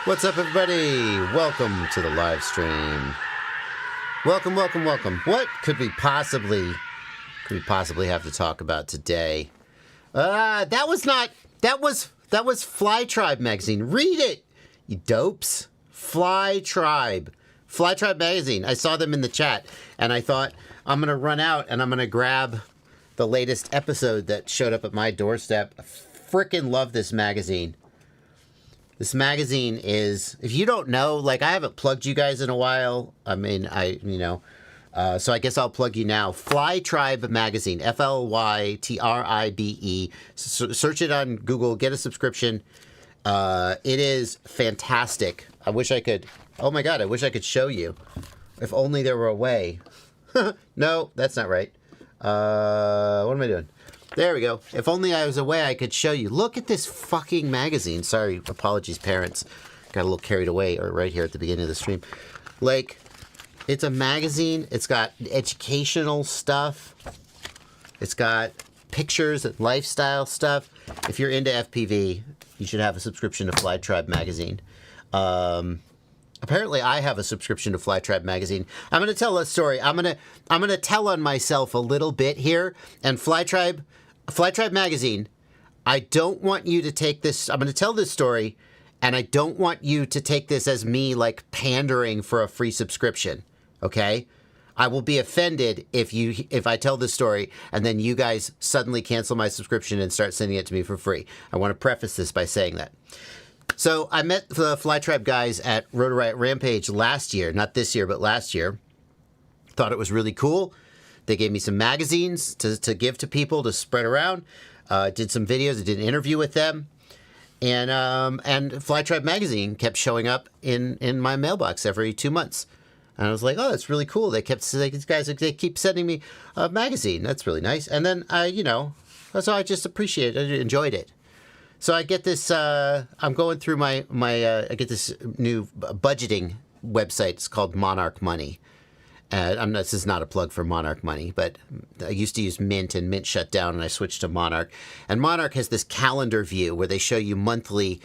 What's up, everybody? Welcome to the live stream. Welcome, welcome, welcome. What could we possibly have to talk about today? That was Fly Tribe magazine. Read it, you dopes. Fly Tribe magazine. I saw them in the chat, and I thought I'm gonna run out and I'm gonna grab the latest episode that showed up at my doorstep. I frickin' love this magazine. This magazine is, if you don't know, like, I haven't plugged you guys in a while. I mean, so I guess I'll plug you now. Fly Tribe magazine, Flytribe. Search it on Google, get a subscription. It is fantastic. I wish I could, oh my God, I wish I could show you. If only there were a way. No, that's not right. What am I doing? There we go. If only I was away, I could show you. Look at this fucking magazine. Sorry, apologies, parents. Got a little carried away right here at the beginning of the stream. Like, it's a magazine. It's got educational stuff. It's got pictures and lifestyle stuff. If you're into FPV, you should have a subscription to Fly Tribe magazine. Apparently, I have a subscription to Fly Tribe magazine. I'm going to tell a story. I'm going to tell on myself a little bit here. And Fly Tribe magazine, I don't want you to take this. I'm going to tell this story, and I don't want you to take this as me like pandering for a free subscription. Okay? I will be offended if I tell this story and then you guys suddenly cancel my subscription and start sending it to me for free. I want to preface this by saying that. So I met the Fly Tribe guys at Rotor Riot Rampage last year, not this year, but last year. Thought it was really cool. They gave me some magazines to give to people to spread around. Did some videos. I did an interview with them, and Fly Tribe magazine kept showing up in my mailbox every 2 months. And I was like, oh, that's really cool. They keep sending me a magazine. That's really nice. And then so I just appreciated it. I enjoyed it. So I get this, I'm going through I get this new budgeting website. It's called Monarch Money. This is not a plug for Monarch Money, but I used to use Mint, and Mint shut down, and I switched to Monarch. And Monarch has this calendar view where they show you monthly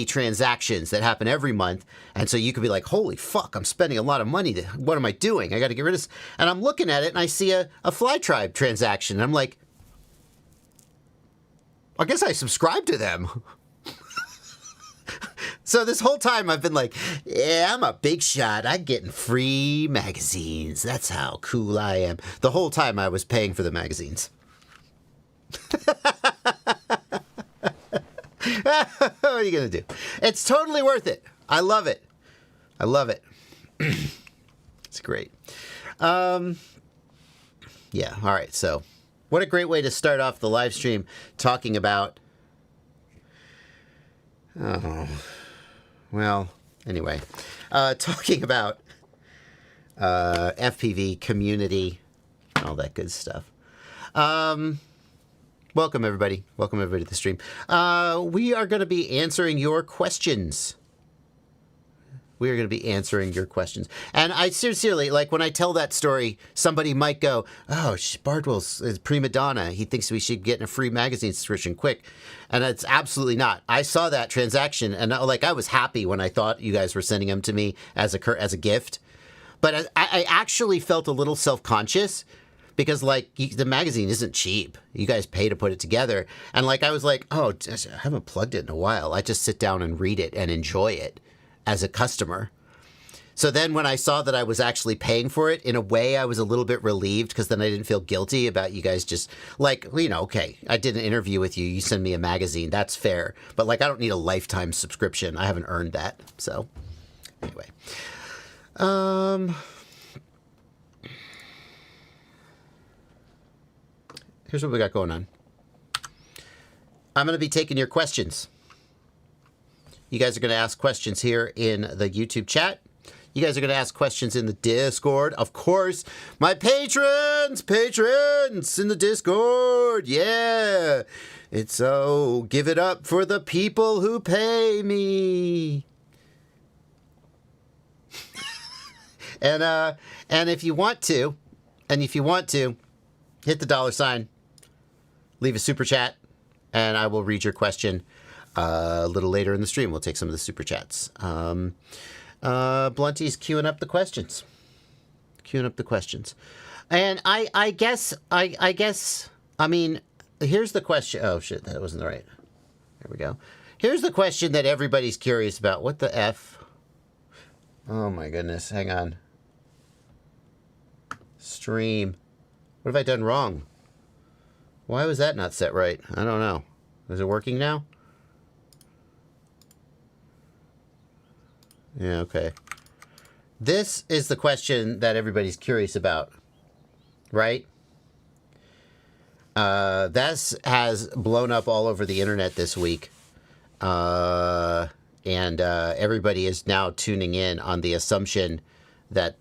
transactions that happen every month. And so you could be like, holy fuck, I'm spending a lot of money. What am I doing? I got to get rid of this. And I'm looking at it, and I see a Fly Tribe transaction. And I'm like, I guess I subscribe to them. So this whole time I've been like, yeah, I'm a big shot. I'm getting free magazines. That's how cool I am. The whole time I was paying for the magazines. What are you going to do? It's totally worth it. I love it. I love it. It's great. Yeah, all right, so what a great way to start off the live stream talking about... Oh, well, anyway. Talking about FPV, community, all that good stuff. Welcome, everybody. Welcome, everybody, to the stream. We are going to be answering your questions. We are going to be answering your questions. And I sincerely, like, when I tell that story, somebody might go, oh, Bardwell's a prima donna. He thinks we should get in a free magazine subscription quick. And it's absolutely not. I saw that transaction, and I was happy when I thought you guys were sending them to me as a gift. But I actually felt a little self-conscious because, like, the magazine isn't cheap. You guys pay to put it together. And, like, I was like, oh, I haven't plugged it in a while. I just sit down and read it and enjoy it as a customer. So then when I saw that I was actually paying for it, in a way I was a little bit relieved, because then I didn't feel guilty about you guys just, like, okay, I did an interview with you, you send me a magazine, that's fair. But, like, I don't need a lifetime subscription. I haven't earned that. So, anyway. Here's what we got going on. I'm going to be taking your questions. You guys are going to ask questions here in the YouTube chat. You guys are going to ask questions in the Discord. Of course, my patrons in the Discord. Yeah. It's so, give it up for the people who pay me. And if you want to, hit the $, leave a super chat, and I will read your question. A little later in the stream, we'll take some of the super chats. Blunty's queuing up the questions. And I guess, I mean, here's the question. Oh, shit, that wasn't right. There we go. Here's the question that everybody's curious about. What the F? Oh, my goodness. Hang on. Stream. What have I done wrong? Why was that not set right? I don't know. Is it working now? Yeah, okay. This is the question that everybody's curious about, right? This has blown up all over the internet this week. And everybody is now tuning in on the assumption that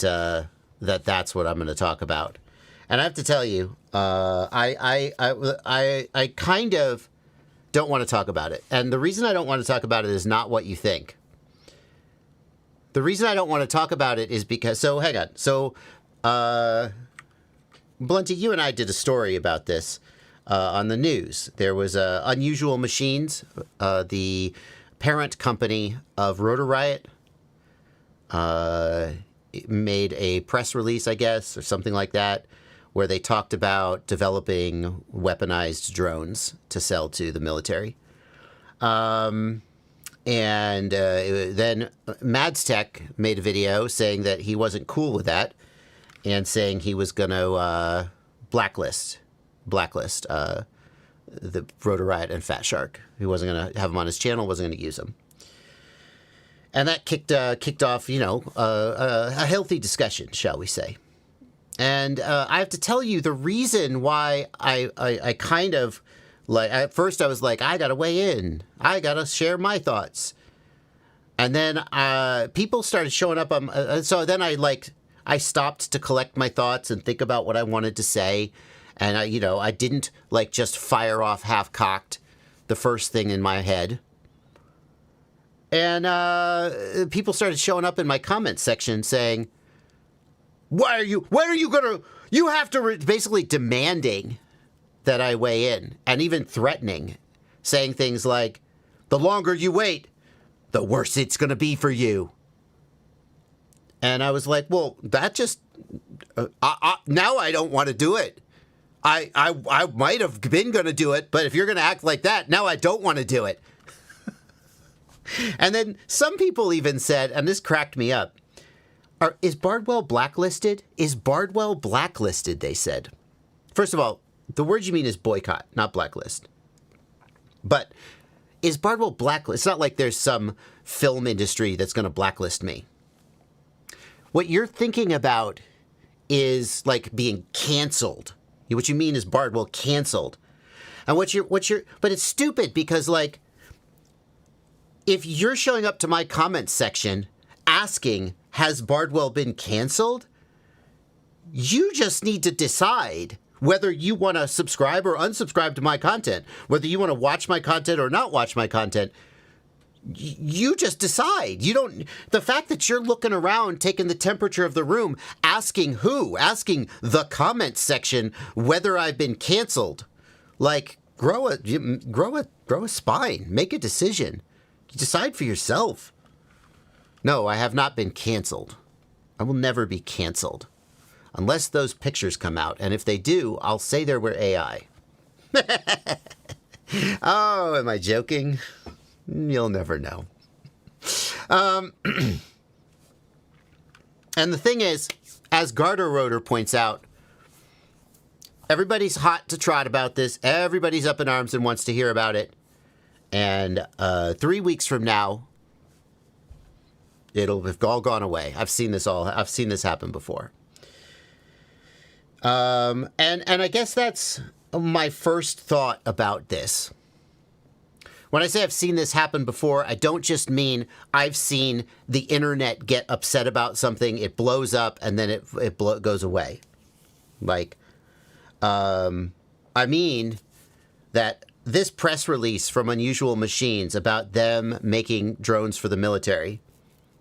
that's what I'm going to talk about. And I have to tell you, I kind of don't want to talk about it. And the reason I don't want to talk about it is not what you think. The reason I don't want to talk about it is because, so hang on. So, Blunty, you and I did a story about this on the news. There was Unusual Machines, the parent company of Rotor Riot, made a press release, I guess, or something like that, where they talked about developing weaponized drones to sell to the military. And then Madstech made a video saying that he wasn't cool with that and saying he was going to blacklist the Rotor Riot and Fat Shark. He wasn't going to have him on his channel, wasn't going to use him. And that kicked off, a healthy discussion, shall we say. And I have to tell you, the reason why I kind of, like, at first I was like, I got to weigh in. I got to share my thoughts. And then people started showing up. So then I stopped to collect my thoughts and think about what I wanted to say. And I didn't just fire off half-cocked the first thing in my head. And people started showing up in my comment section saying, when are you going to, you have to, basically demanding that I weigh in, and even threatening, saying things like, the longer you wait, the worse it's going to be for you. And I was like, well, that just, now I don't want to do it. I might have been going to do it, but if you're going to act like that, now I don't want to do it. And then some people even said, and this cracked me up, is Bardwell blacklisted? Is Bardwell blacklisted, they said. First of all, the word you mean is boycott, not blacklist. But is Bardwell blacklisted? It's not like there's some film industry that's going to blacklist me. What you're thinking about is like being canceled. What you mean is Bardwell canceled. And but it's stupid because, like, if you're showing up to my comments section asking, has Bardwell been canceled? You just need to decide whether you want to subscribe or unsubscribe to my content, whether you want to watch my content or not watch my content. You just decide. The fact that you're looking around, taking the temperature of the room, asking the comments section whether I've been canceled. Like, grow a spine, make a decision. Decide for yourself. No, I have not been canceled. I will never be canceled. Unless those pictures come out. And if they do, I'll say they were AI. Oh, am I joking? You'll never know. And the thing is, as Garter Rotor points out, everybody's hot to trot about this. Everybody's up in arms and wants to hear about it. And 3 weeks from now, it'll have all gone away. I've seen this happen before. And I guess that's my first thought about this. When I say I've seen this happen before, I don't just mean I've seen the internet get upset about something, it blows up, and then it goes away. Like, I mean that this press release from Unusual Machines about them making drones for the military,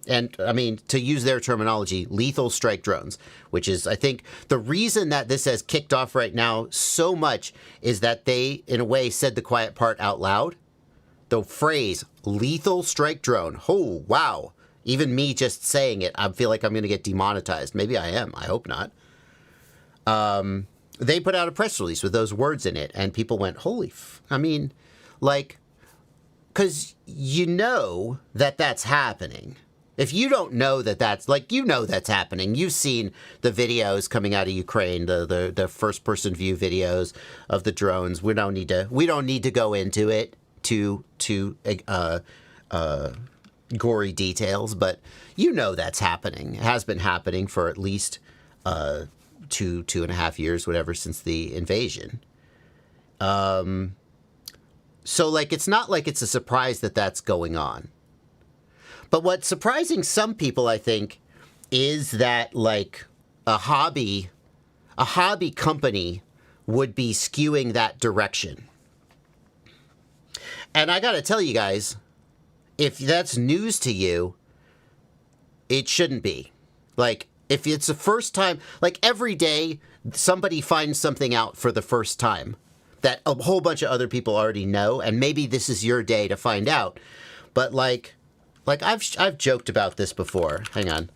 and I mean, to use their terminology, lethal strike drones, which is, I think, the reason that this has kicked off right now so much is that they, in a way, said the quiet part out loud. the phrase lethal strike drone. Oh, wow. Even me just saying it, I feel like I'm going to get demonetized. Maybe I am. I hope not. They put out a press release with those words in it, and people went, I mean, like, because you know that that's happening. If you don't know that that's, like, you know that's happening. You've seen the videos coming out of Ukraine, the first-person view videos of the drones. We don't need to go into it to gory details, but you know that's happening. It has been happening for at least 2.5 years, whatever, since the invasion. So, like, it's not like it's a surprise that that's going on. But what's surprising some people, I think, is that, like, a hobby company would be skewing that direction. And I got to tell you guys, if that's news to you, it shouldn't be. Like, if it's the first time, like, every day somebody finds something out for the first time that a whole bunch of other people already know, and maybe this is your day to find out. But, like I've joked about this before. Hang on.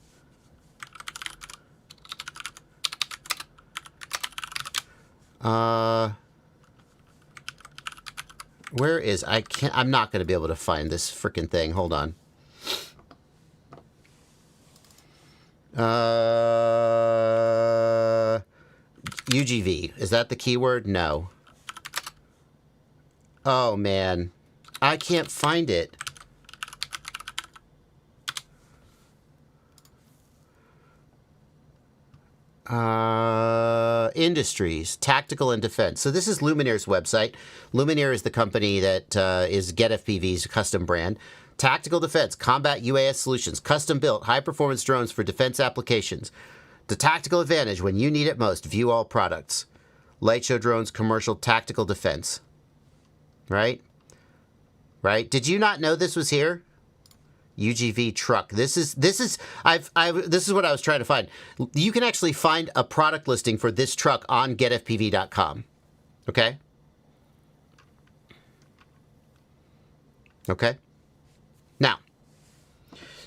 Where is, I'm not going to be able to find this freaking thing. Hold on. UGV. Is that the keyword? No. Oh, man. I can't find it. Industries, tactical and defense. So this is Luminaire's website. Luminaire is the company that is GetFPV's custom brand. Tactical defense, combat UAS solutions, custom built, high performance drones for defense applications. The tactical advantage when you need it most. View all products. Light show drones, commercial, tactical defense. Right? Right? Did you not know this was here? UGV truck. This is what I was trying to find. You can actually find a product listing for this truck on getfpv.com. Okay? Okay? Now,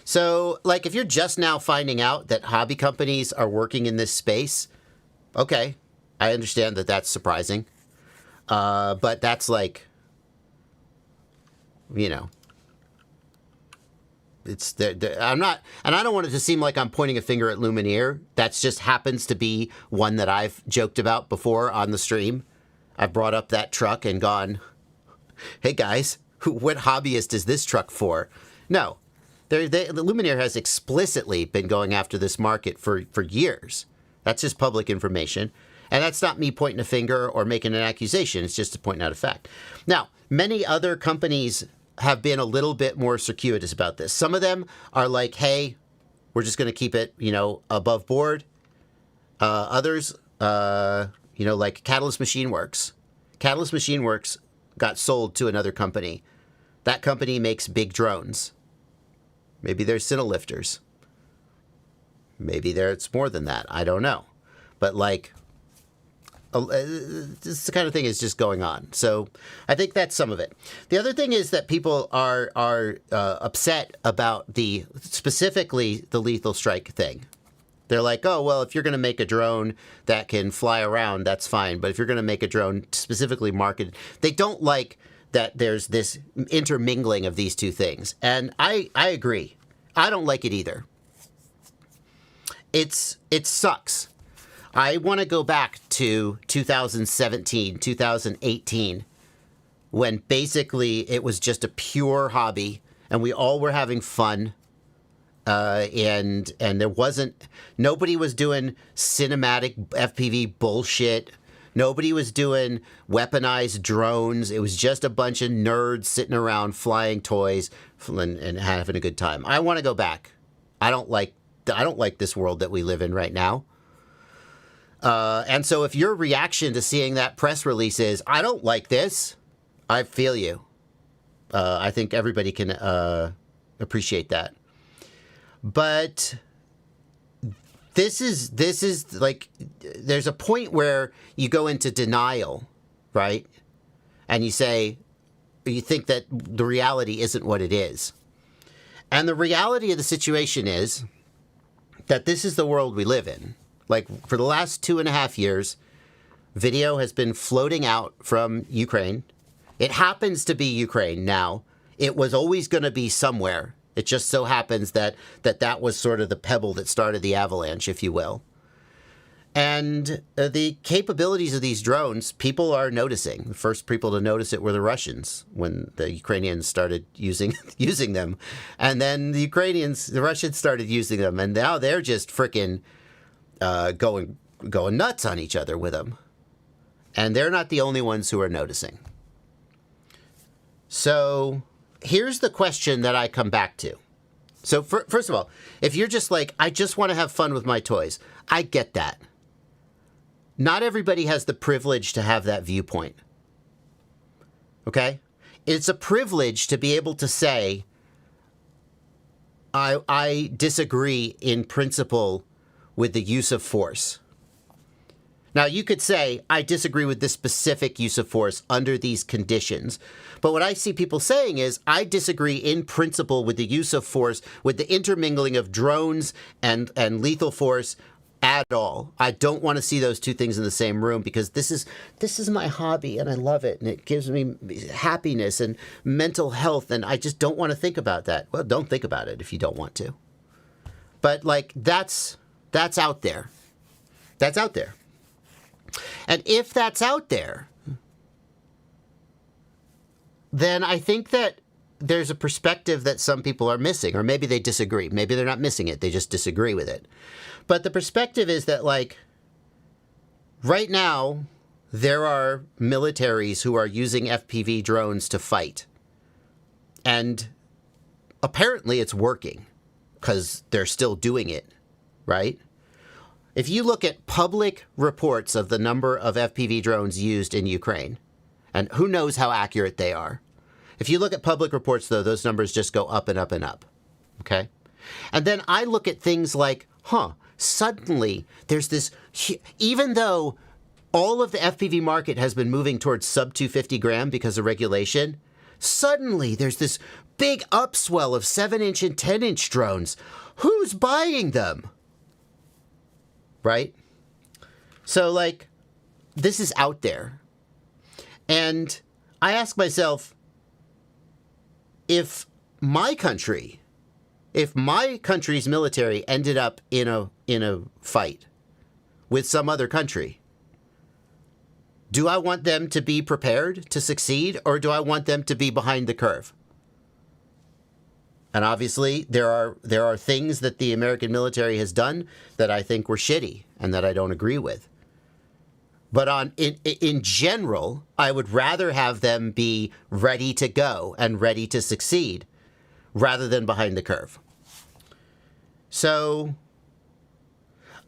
so, like, if you're just now finding out that hobby companies are working in this space, okay, I understand that that's surprising. But that's like, you know, it's I'm not, and I don't want it to seem like I'm pointing a finger at Luminaire. That just happens to be one that I've joked about before on the stream. I've brought up that truck and gone, hey guys, what hobbyist is this truck for? No, the Luminaire has explicitly been going after this market for years. That's just public information. And that's not me pointing a finger or making an accusation. It's just pointing out a fact. Now, many other companies have been a little bit more circuitous about this. Some of them are like, hey, we're just going to keep it, above board. Others, like Catalyst Machine Works. Catalyst Machine Works got sold to another company. That company makes big drones. Maybe they're Cinelifters. Maybe it's more than that. I don't know. But, like, this kind of thing is just going on. So I think that's some of it. The other thing is that people are upset about specifically the lethal strike thing. They're like, oh, well, if you're going to make a drone that can fly around, that's fine. But if you're going to make a drone specifically marketed, they don't like that there's this intermingling of these two things. And I agree. I don't like it either. It sucks. I want to go back to 2017, 2018, when basically it was just a pure hobby and we all were having fun. And nobody was doing cinematic FPV bullshit. Nobody was doing weaponized drones. It was just a bunch of nerds sitting around flying toys and having a good time. I want to go back. I don't like this world that we live in right now. And so if your reaction to seeing that press release is, I don't like this, I feel you. I think everybody can appreciate that. But this is like, there's a point where you go into denial, right? And you say, you think that the reality isn't what it is. And the reality of the situation is that this is the world we live in. Like, for the last 2.5 years, video has been floating out from Ukraine. It happens to be Ukraine now. It was always going to be somewhere. It just so happens that was sort of the pebble that started the avalanche, if you will. And the capabilities of these drones, people are noticing. The first people to notice it were the Russians when the Ukrainians started using them. And then the Russians started using them. And now they're just freaking going nuts on each other with them. And they're not the only ones who are noticing. So here's the question that I come back to. So first of all, if you're just like, I just want to have fun with my toys, I get that. Not everybody has the privilege to have that viewpoint. Okay? It's a privilege to be able to say, I disagree in principle with the use of force. Now, you could say, I disagree with this specific use of force under these conditions. But what I see people saying is, I disagree in principle with the use of force, with the intermingling of drones and lethal force at all. I don't want to see those two things in the same room, because this is my hobby and I love it and it gives me happiness and mental health, and I just don't want to think about that. Well, don't think about it if you don't want to. But like, that's out there. That's out there. And if that's out there, then I think that there's a perspective that some people are missing, or maybe they disagree. Maybe they're not missing it. They just disagree with it. But the perspective is that, like, right now, there are militaries who are using FPV drones to fight. And apparently it's working, because they're still doing it, right? If you look at public reports of the number of FPV drones used in Ukraine, and who knows how accurate they are. If you look at public reports, though, those numbers just go up and up and up, okay? And then I look at things like, suddenly there's this, even though all of the FPV market has been moving towards sub 250 gram because of regulation, suddenly there's this big upswell of 7-inch and 10-inch drones. Who's buying them? Right? So, like, this is out there. And I ask myself, if my country's military ended up in a fight with some other country, do I want them to be prepared to succeed, or do I want them to be behind the curve? And obviously, there are things that the American military has done that I think were shitty and that I don't agree with. But in general, I would rather have them be ready to go and ready to succeed rather than behind the curve. So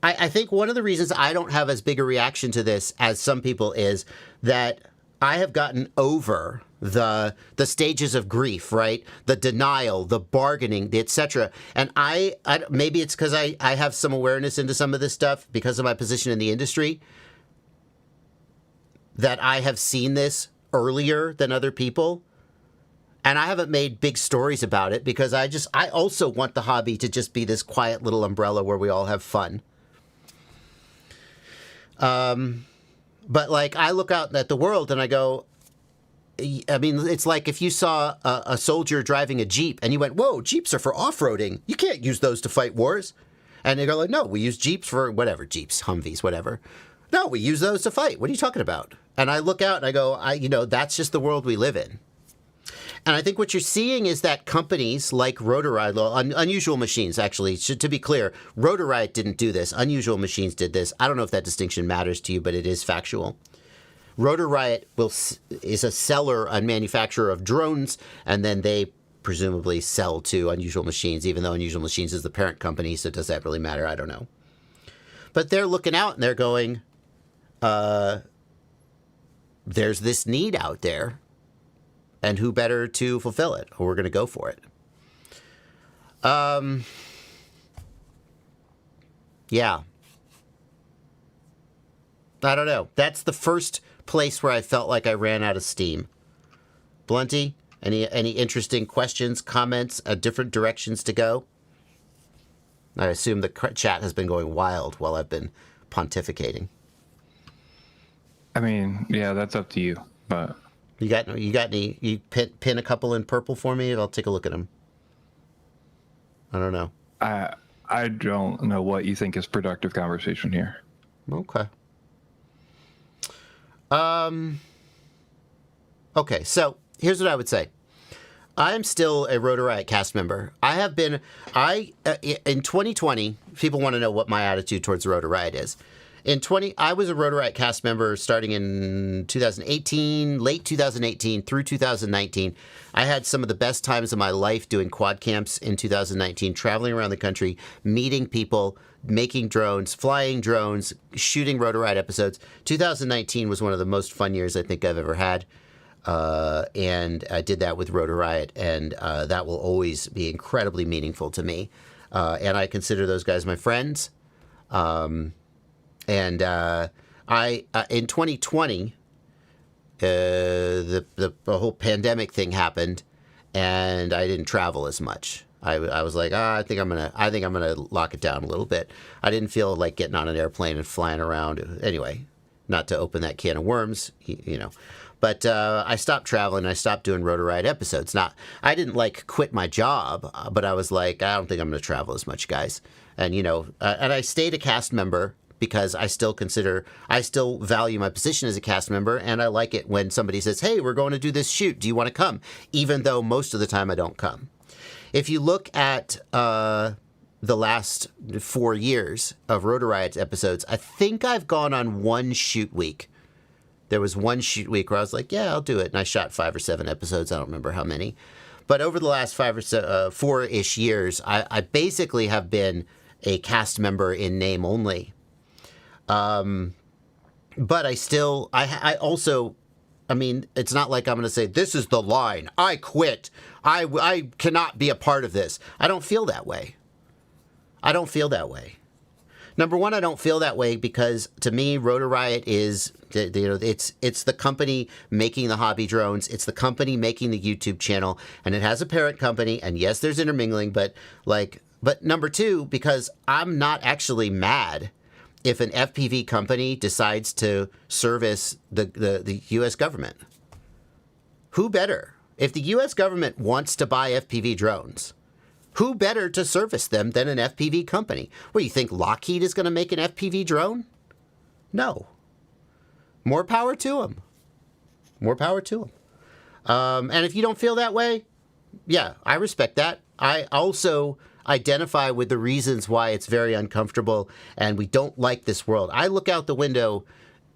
I think one of the reasons I don't have as big a reaction to this as some people is that I have gotten over the stages of grief, right? The denial, the bargaining, the etc. And I maybe it's because I have some awareness into some of this stuff because of my position in the industry, that I have seen this earlier than other people. And I haven't made big stories about it because I also want the hobby to just be this quiet little umbrella where we all have fun. But like, I look out at the world and I go, I mean, it's like if you saw a soldier driving a Jeep and you went, whoa, Jeeps are for off-roading. You can't use those to fight wars. And they go like, no, we use Jeeps for whatever, Jeeps, Humvees, whatever. No, we use those to fight. What are you talking about? And I look out and I go, that's just the world we live in. And I think what you're seeing is that companies like Rotorite, Unusual Machines, actually, to be clear, Rotorite didn't do this. Unusual Machines did this. I don't know if that distinction matters to you, but it is factual. Rotorite is a seller and manufacturer of drones, and then they presumably sell to Unusual Machines, even though Unusual Machines is the parent company, so does that really matter? I don't know. But they're looking out and they're going, there's this need out there, and who better to fulfill it? We're going to go for it. Yeah. I don't know. That's the first place where I felt like I ran out of steam. Blunty, any interesting questions, comments, different directions to go? I assume the chat has been going wild while I've been pontificating. I mean, yeah, that's up to you. But you got any? You pin a couple in purple for me, and I'll take a look at them. I don't know. I don't know what you think is productive conversation here. Okay. Okay, so here's what I would say. I am still a Rotor Riot cast member. I have been, in 2020, people want to know what my attitude towards Rotor Riot is. I was a Rotor Riot cast member starting in 2018, late 2018 through 2019. I had some of the best times of my life doing quad camps in 2019, traveling around the country, meeting people, making drones, flying drones, shooting Rotor Riot episodes. 2019 was one of the most fun years I think I've ever had. And I did that with Rotor Riot, and that will always be incredibly meaningful to me. And I consider those guys my friends. And in 2020, the whole pandemic thing happened, and I didn't travel as much. I was like, I think I'm gonna lock it down a little bit. I didn't feel like getting on an airplane and flying around. Anyway, not to open that can of worms, you know. But I stopped traveling. I stopped doing Rotor Riot episodes. I didn't quit my job, but I was like, I don't think I'm going to travel as much, guys. And and I stayed a cast member because I still value my position as a cast member, and I like it when somebody says, "Hey, we're going to do this shoot. Do you want to come?" Even though most of the time I don't come. If you look at the last 4 years of Rotor Riot episodes, I think I've gone on one shoot week. There was one shoot week where I was like, yeah, I'll do it. And I shot 5 or 7 episodes. I don't remember how many. But over the last 4-ish years, I basically have been a cast member in name only. But I also, it's not like I'm going to say, this is the line. I quit. I cannot be a part of this. I don't feel that way. Number one, I don't feel that way because to me, Rotor Riot is, it's the company making the hobby drones. It's the company making the YouTube channel, and it has a parent company. And yes, there's intermingling, but number two, because I'm not actually mad if an FPV company decides to service the U.S. government. Who better? If the U.S. government wants to buy FPV drones, who better to service them than an FPV company? What, you think Lockheed is going to make an FPV drone? No. More power to them. And if you don't feel that way, yeah, I respect that. I also identify with the reasons why it's very uncomfortable and we don't like this world. I look out the window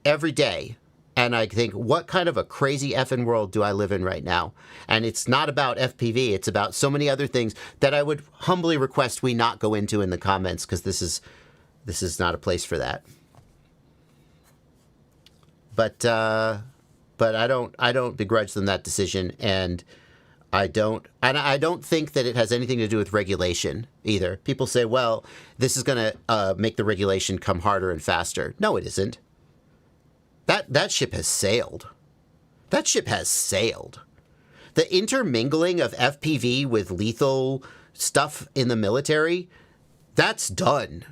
every day and I think, what kind of a crazy effing world do I live in right now? And it's not about FPV. It's about so many other things that I would humbly request we not go into in the comments, because this is not a place for that. But I don't begrudge them that decision, and I don't think that it has anything to do with regulation either. People say, well, this is going to make the regulation come harder and faster. No, it isn't. That ship has sailed. That ship has sailed. The intermingling of FPV with lethal stuff in the military, that's done.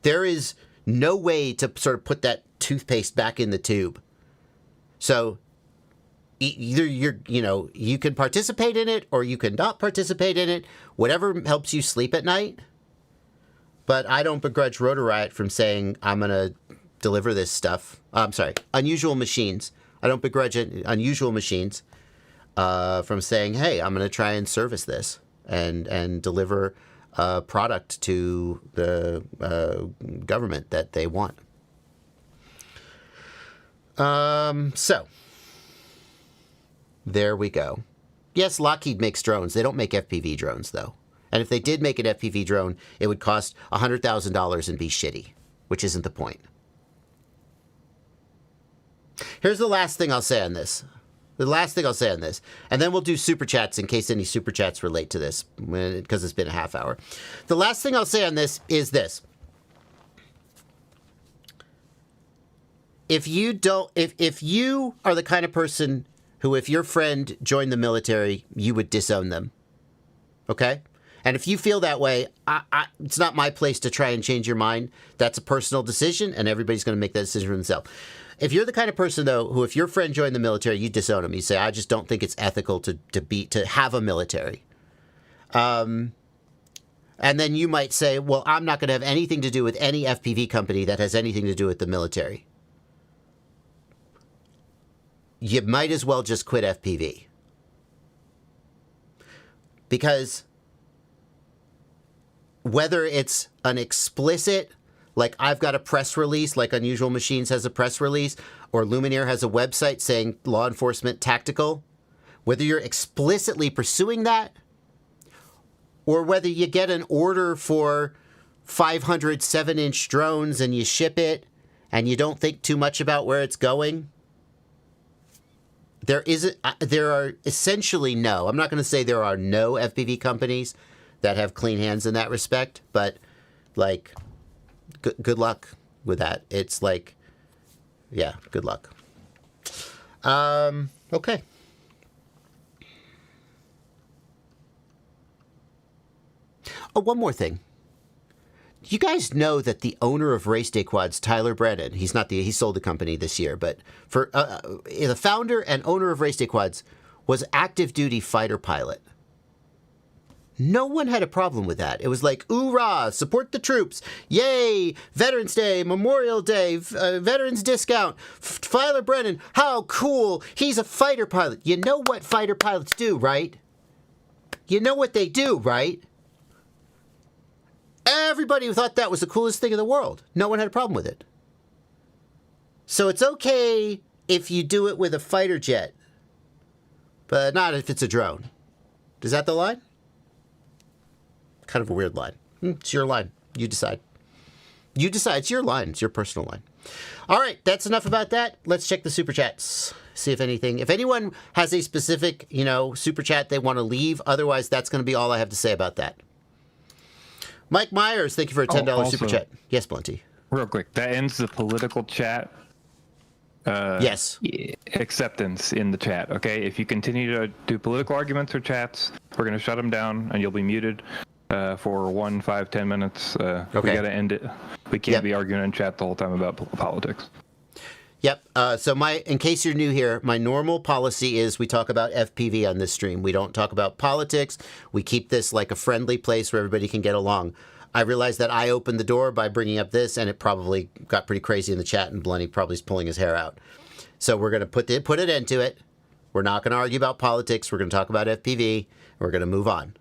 There is no way to sort of put that toothpaste back in the tube. So either you can participate in it or you can not participate in it, whatever helps you sleep at night. But I don't begrudge Rotor Riot from saying, I'm going to deliver this stuff. I'm sorry, Unusual Machines. I don't begrudge Unusual Machines from saying, hey, I'm going to try and service this and deliver a product to the government that they want. So there we go. Yes, Lockheed makes drones. They don't make FPV drones, though. And if they did make an FPV drone, it would cost $100,000 and be shitty, which isn't the point. Here's the last thing I'll say on this. And then we'll do super chats in case any super chats relate to this, because it's been a half hour. The last thing I'll say on this is this. If you are the kind of person who, if your friend joined the military, you would disown them. Okay? And if you feel that way, it's not my place to try and change your mind. That's a personal decision, and everybody's going to make that decision for themselves. If you're the kind of person, though, who, if your friend joined the military, you disown him. You say, I just don't think it's ethical to have a military. And then you might say, well, I'm not going to have anything to do with any FPV company that has anything to do with the military. You might as well just quit FPV. Because whether it's an explicit, like I've got a press release, like Unusual Machines has a press release, or Luminaire has a website saying law enforcement tactical, whether you're explicitly pursuing that, or whether you get an order for 500 7-inch drones and you ship it and you don't think too much about where it's going, there are essentially no, I'm not going to say there are no FPV companies that have clean hands in that respect, but like, good luck with that. It's like, yeah, good luck. Okay. Oh, one more thing. You guys know that the owner of Race Day Quads, Tyler Brennan, he sold the company this year, but for the founder and owner of Race Day Quads was active duty fighter pilot. No one had a problem with that. It was like, oorah, support the troops. Yay, Veterans Day, Memorial Day, Veterans Discount. Tyler Brennan, how cool. He's a fighter pilot. You know what fighter pilots do, right? You know what they do, right? Everybody thought that was the coolest thing in the world. No one had a problem with it. So it's okay if you do it with a fighter jet, but not if it's a drone. Is that the line? Kind of a weird line. It's your line. You decide. You decide. It's your line. It's your personal line. All right. That's enough about that. Let's check the super chats. See if anyone has a specific, super chat they want to leave. Otherwise, that's going to be all I have to say about that. Mike Myers, thank you for a $10 super chat. Yes, Blunty. Real quick, that ends the political chat. Yes. Acceptance in the chat. Okay, if you continue to do political arguments or chats, we're going to shut them down and you'll be muted for 1, 5, 10 minutes. Okay. We got to end it. We can't be arguing in chat the whole time about politics. Yep. So in case you're new here, my normal policy is we talk about FPV on this stream. We don't talk about politics. We keep this like a friendly place where everybody can get along. I realized that I opened the door by bringing up this, and it probably got pretty crazy in the chat, and Blenny probably is pulling his hair out. So we're going to put an end to it. We're not going to argue about politics. We're going to talk about FPV, and we're going to move on.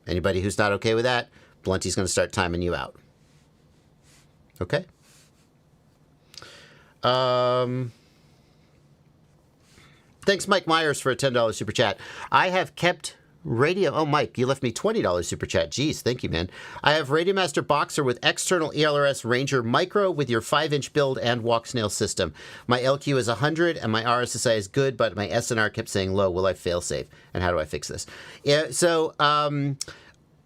Anybody who's not okay with that, Blunty's going to start timing you out. Okay? Thanks, Mike Myers, for a $10 super chat. I have kept Radio... Oh, Mike, you left me $20 super chat. Jeez, thank you, man. I have Radiomaster Boxer with external ELRS Ranger Micro with your 5-inch build and walk snail system. My LQ is 100 and my RSSI is good, but my SNR kept saying low. Will I fail safe? And how do I fix this? Yeah, so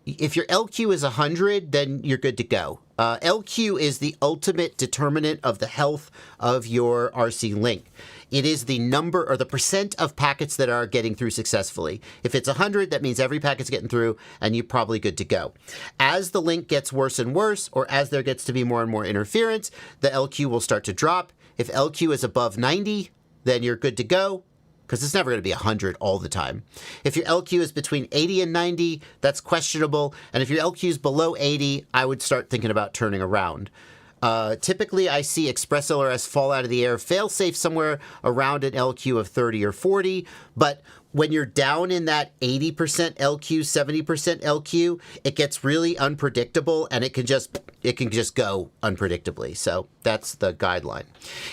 if your LQ is 100, then you're good to go. LQ is the ultimate determinant of the health of your RC link. It is the number or the percent of packets that are getting through successfully. If it's 100, that means every packet's getting through and you're probably good to go. As the link gets worse and worse, or as there gets to be more and more interference, the LQ will start to drop. If LQ is above 90, then you're good to go, because it's never going to be 100 all the time. If your LQ is between 80 and 90, that's questionable. And if your LQ is below 80, I would start thinking about turning around. Typically, I see Express LRS fall out of the air, fail-safe somewhere around an LQ of 30 or 40. But when you're down in that 80% LQ, 70% LQ, it gets really unpredictable, and it can just go unpredictably. So that's the guideline.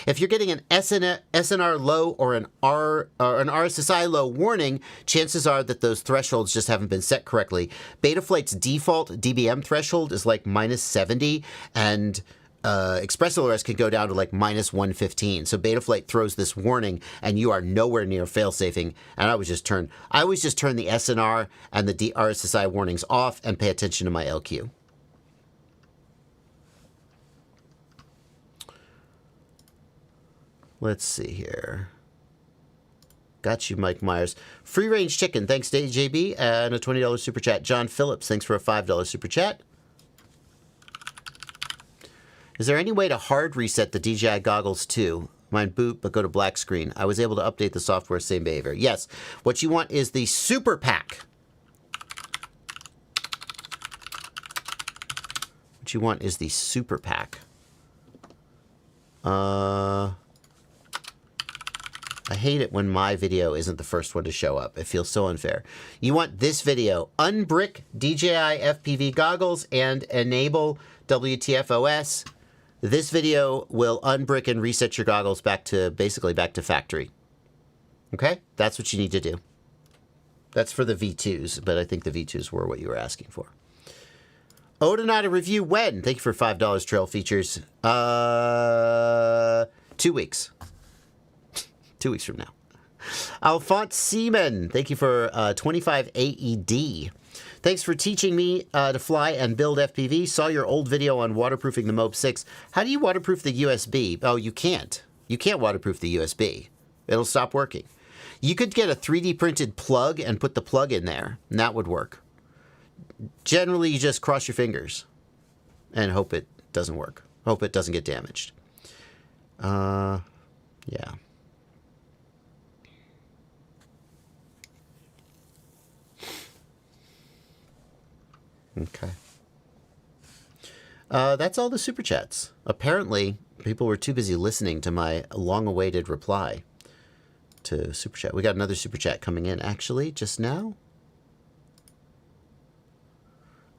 If you're getting an SNR low or an RSSI low warning, chances are that those thresholds just haven't been set correctly. Betaflight's default DBM threshold is like -70, and Express LRS can go down to like -115. So Betaflight throws this warning, and you are nowhere near fail-safing. And I always just turn the SNR and the RSSI warnings off and pay attention to my LQ. Let's see here. Got you, Mike Myers. Free range chicken. Thanks to AJB and a $20 super chat. John Phillips, thanks for a $5 super chat. Is there any way to hard reset the DJI goggles too? Mine boot, but go to black screen. I was able to update the software, same behavior. Yes. What you want is the super pack. What you want is the super pack. I hate it when my video isn't the first one to show up. It feels so unfair. You want this video. Unbrick DJI FPV goggles and enable WTF-OS. This video will unbrick and reset your goggles back to, basically back to factory. Okay? That's what you need to do. That's for the V2s, but I think the V2s were what you were asking for. Odonata review when? Thank you for $5 trail features. 2 weeks. 2 weeks from now. Alphonse Seaman, thank you for 25 AED. Thanks for teaching me to fly and build FPV. Saw your old video on waterproofing the Mob 6. How do you waterproof the USB? Oh, you can't. You can't waterproof the USB. It'll stop working. You could get a 3D printed plug and put the plug in there, and that would work. Generally, you just cross your fingers and hope it doesn't work. Hope it doesn't get damaged. Yeah. Okay. That's all the super chats. Apparently, people were too busy listening to my long-awaited reply to super chat. We got another super chat coming in, actually, just now.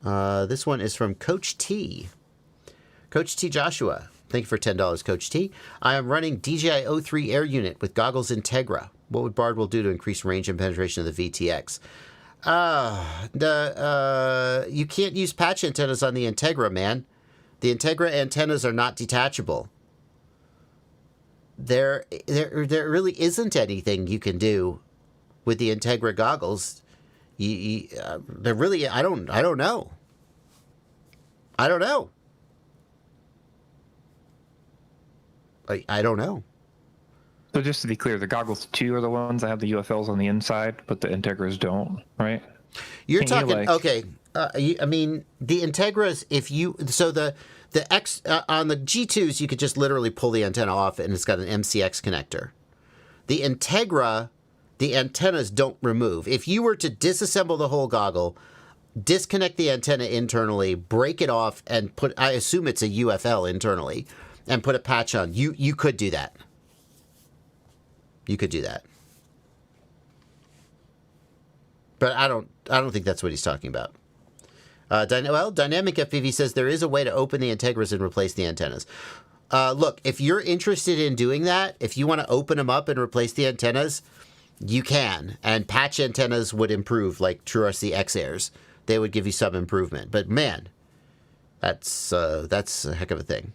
This one is from Coach T. Coach T. Joshua. Thank you for $10, Coach T. I am running DJI O3 Air Unit with goggles Integra. What would Bardwell do to increase range and penetration of the VTX? You can't use patch antennas on the Integra, man. The Integra antennas are not detachable. There really isn't anything you can do with the Integra goggles. They're really, I don't know. I don't know. I don't know. So just to be clear, the goggles 2 are the ones that have the UFLs on the inside, but the Integras don't, right? You're talking, okay. I mean, the Integras, if you, so the X, on the G2s, you could just literally pull the antenna off and it's got an MCX connector. The Integra, the antennas don't remove. If you were to disassemble the whole goggle, disconnect the antenna internally, break it off, and put, I assume it's a UFL internally, and put a patch on, you could do that. You could do that. But I don't think that's what he's talking about. Dynamic FPV says there is a way to open the Integras and replace the antennas. Look, if you're interested in doing that, if you want to open them up and replace the antennas, you can. And patch antennas would improve, like TrueRC X-Airs. They would give you some improvement. But man, that's a heck of a thing.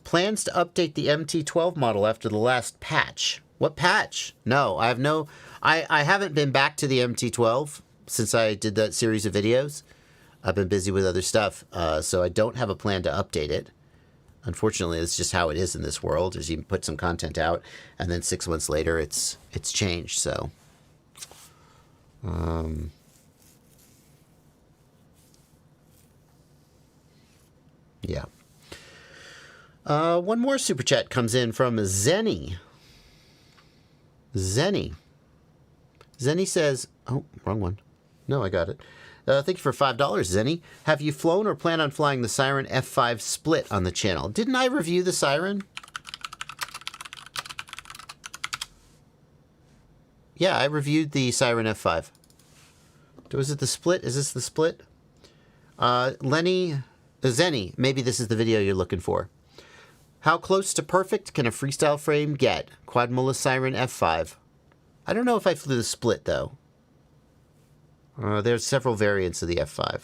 Plans to update the MT12 model after the last patch. What patch? No, I haven't been back to the MT12 since I did that series of videos. I've been busy with other stuff, so I don't have a plan to update it. Unfortunately, it's just how it is in this world, is you put some content out, and then 6 months later, it's changed, so. Yeah. One more super chat comes in from Zenny. Zenny says, oh, wrong one. No, I got it. Thank you for $5, Zenny. Have you flown or plan on flying the Siren F5 split on the channel? Didn't I review the Siren? Yeah, I reviewed the Siren F5. Was it the split? Is this the split? Zenny, maybe this is the video you're looking for. How close to perfect can a freestyle frame get? Quadmula Siren F5. I don't know if I flew the split, though. There's several variants of the F5.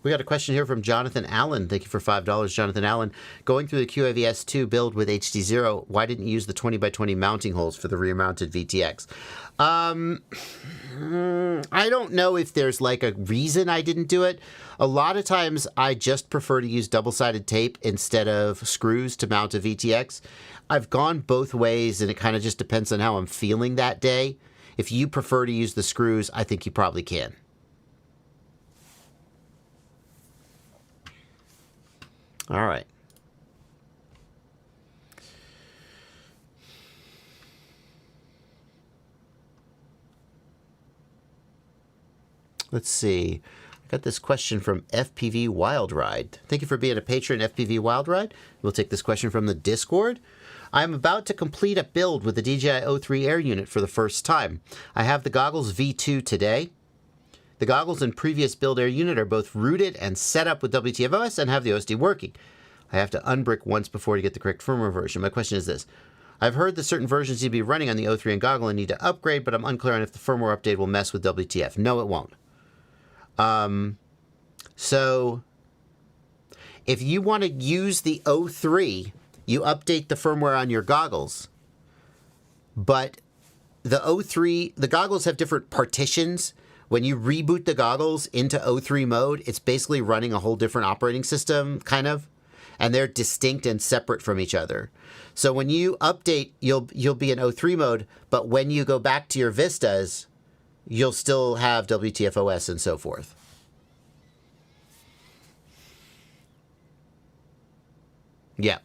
We got a question here from Jonathan Allen. Thank you for $5, Jonathan Allen. Going through the QAVS2 build with HD0, why didn't you use the 20x20 mounting holes for the rear-mounted VTX? I don't know if there's like a reason I didn't do it. A lot of times I just prefer to use double-sided tape instead of screws to mount a VTX. I've gone both ways, and it kind of just depends on how I'm feeling that day. If you prefer to use the screws, I think you probably can. All right. Let's see. I got this question from FPV Wild Ride. Thank you for being a patron, FPV Wild Ride. We'll take this question from the Discord. I'm about to complete a build with the DJI O3 Air unit for the first time. I have the goggles V2 today. The goggles and previous build Air unit are both rooted and set up with WTFOS and have the OSD working. I have to unbrick once before to get the correct firmware version. My question is this. I've heard that certain versions need to be running on the O3 and goggle and need to upgrade, but I'm unclear on if the firmware update will mess with WTF. No, it won't. So if you want to use the O3, you update the firmware on your goggles. But the O3, the goggles have different partitions. When you reboot the goggles into O3 mode, it's basically running a whole different operating system, kind of. And they're distinct and separate from each other. So when you update, you'll be in O3 mode, but when you go back to your Vistas, you'll still have WTFOS and so forth. Yeah,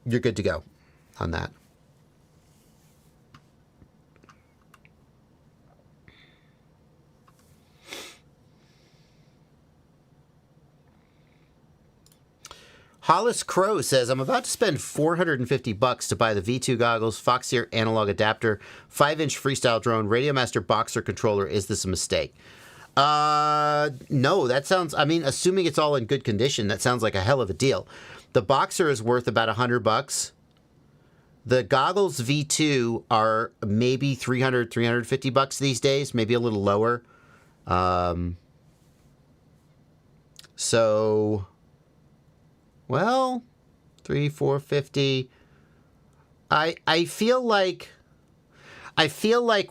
you're good to go on that. Hollis Crow says, I'm about to spend $450 to buy the V2 goggles, Foxeer analog adapter, 5-inch freestyle drone, Radiomaster Boxer controller. Is this a mistake? No, that sounds, I mean, assuming it's all in good condition, that sounds like a hell of a deal. The Boxer is worth about $100. The goggles V2 are maybe $300, $350 these days, maybe a little lower. So... well, $300, $450. I feel like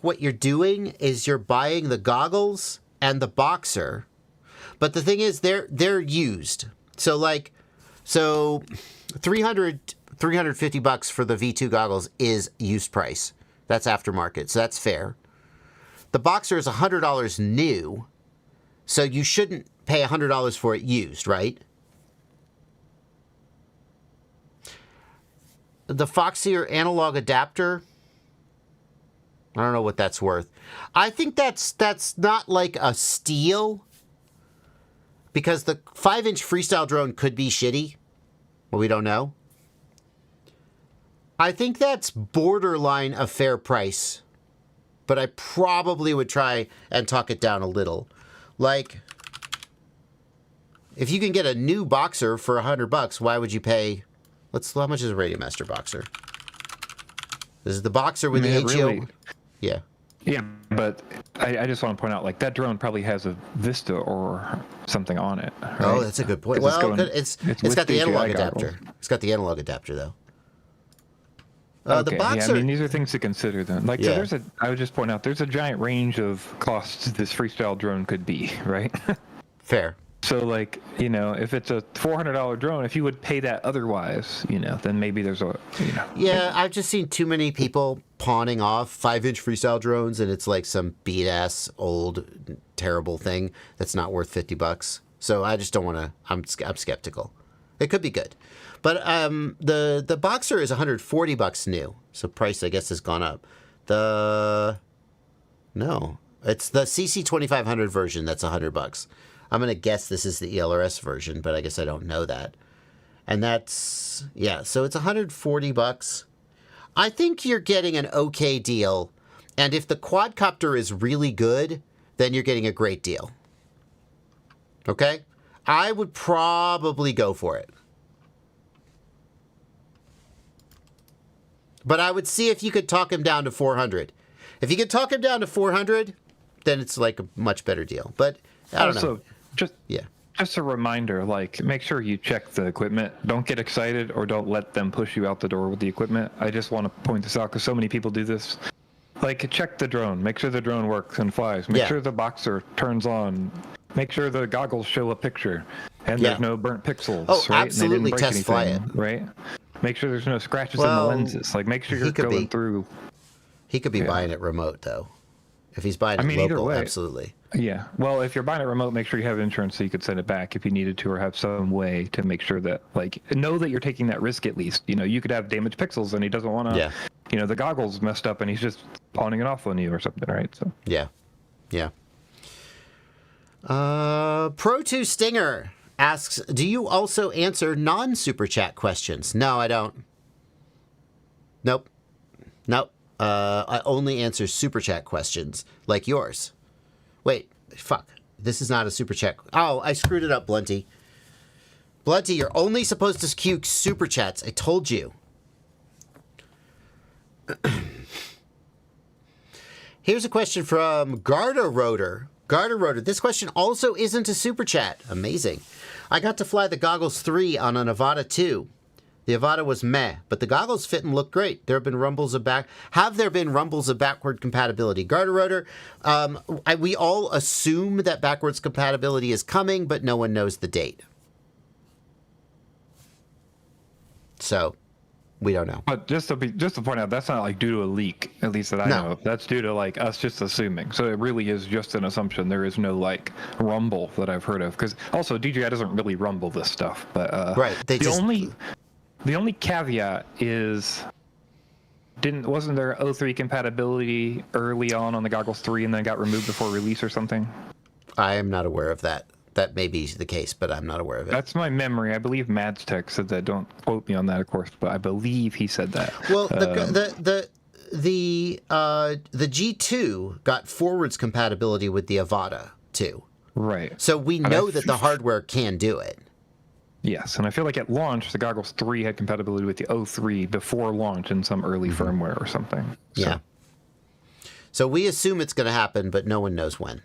what you're doing is you're buying the goggles and the Boxer, but the thing is they're used. So $350 for the V2 goggles is used price. That's aftermarket, so that's fair. The Boxer is $100 new, so you shouldn't pay $100 for it used, right? The Foxeer analog adapter, I don't know what that's worth. I think that's not like a steal, because the 5-inch freestyle drone could be shitty. Well, we don't know. I think that's borderline a fair price, but I probably would try and talk it down a little. Like, if you can get a new Boxer for $100, why would you pay... how much is a Radiomaster Boxer? This is the Boxer with the HO. Really, yeah. Yeah, but I just want to point out, like, that drone probably has a Vista or something on it. Right? Oh, that's a good point. Well, it's got the analog adapter. It's got the analog adapter, though. Okay. The Boxer. Yeah, I mean, these are things to consider then. Like, yeah. So I would just point out, there's a giant range of costs this freestyle drone could be, right? Fair. So, like, you know, if it's a $400 drone, if you would pay that otherwise, you know, then maybe there's a, you know. Yeah, I've just seen too many people pawning off 5-inch freestyle drones, and it's like some beat-ass, old, terrible thing that's not worth $50. So I just don't want to, I'm skeptical. It could be good. But the Boxer is $140 new, so price, I guess, has gone up. No, it's the CC2500 version that's $100. I'm going to guess this is the ELRS version, but I guess I don't know that. And that's, yeah, so it's $140. I think you're getting an okay deal. And if the quadcopter is really good, then you're getting a great deal. Okay? I would probably go for it. But I would see if you could talk him down to 400. If you could talk him down to 400, then it's like a much better deal. But I don't know. Just just a reminder, like, make sure you check the equipment. Don't get excited or don't let them push you out the door with the equipment. I just want to point this out because so many people do this. Like, check the drone. Make sure the drone works and flies. Make sure the boxer turns on. Make sure the goggles show a picture and there's no burnt pixels. Oh, right? absolutely. And they didn't break Fly anything, it. right? Make sure there's no scratches in the lenses. Like, make sure you're going through. He could be buying it remote, though. If he's buying it local, either way, absolutely. Yeah. Well, if you're buying it remote, make sure you have insurance so you could send it back if you needed to, or have some way to make sure that, like, know that you're taking that risk at least. You know, you could have damaged pixels and he doesn't want to, you know, the goggles messed up and he's just pawning it off on you or something, right? So. Yeah. Yeah. Pro2 Stinger asks, do you also answer non-super chat questions? No, I don't. Nope. I only answer super chat questions like yours. Wait, fuck. This is not a super chat. Oh, I screwed it up, Blunty. Blunty, you're only supposed to queue super chats. I told you. Here's a question from Garda Rotor. This question also isn't a super chat. Amazing. I got to fly the Goggles 3 on an Avata 2. The Avata was meh, but the goggles fit and look great. Have there been rumbles of backward compatibility? Garda Rotor, we all assume that backwards compatibility is coming, but no one knows the date. So, we don't know. But just to point out, that's not like due to a leak, at least that I know of. That's due to like us just assuming. So it really is just an assumption. There is no like rumble that I've heard of. Because also DJI doesn't really rumble this stuff. But right, the only caveat is, wasn't there 03 compatibility early on the Goggles 3 and then got removed before release or something? I am not aware of that. That may be the case, but I'm not aware of it. That's my memory. I believe Mads Tech said that. Don't quote me on that, of course, but I believe he said that. Well, the G2 got forwards compatibility with the Avata too. Right. So we know that the hardware can do it. Yes, and I feel like at launch, the Goggles 3 had compatibility with the 03 before launch in some early firmware or something. So. Yeah. So we assume it's going to happen, but no one knows when.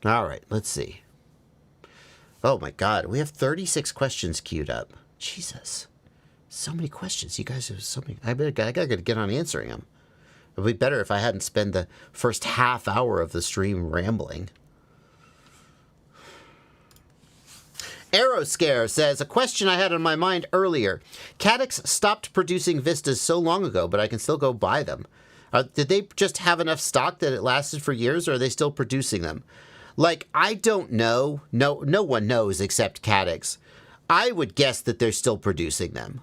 All right, let's see. Oh my God, we have 36 questions queued up. Jesus. So many questions. You guys have so many. I got to get on answering them. It would be better if I hadn't spent the first half hour of the stream rambling. Aeroscare says, a question I had on my mind earlier. Caddx stopped producing Vistas so long ago, but I can still go buy them. Did they just have enough stock that it lasted for years, or are they still producing them? Like, I don't know. No one knows except Caddx. I would guess that they're still producing them.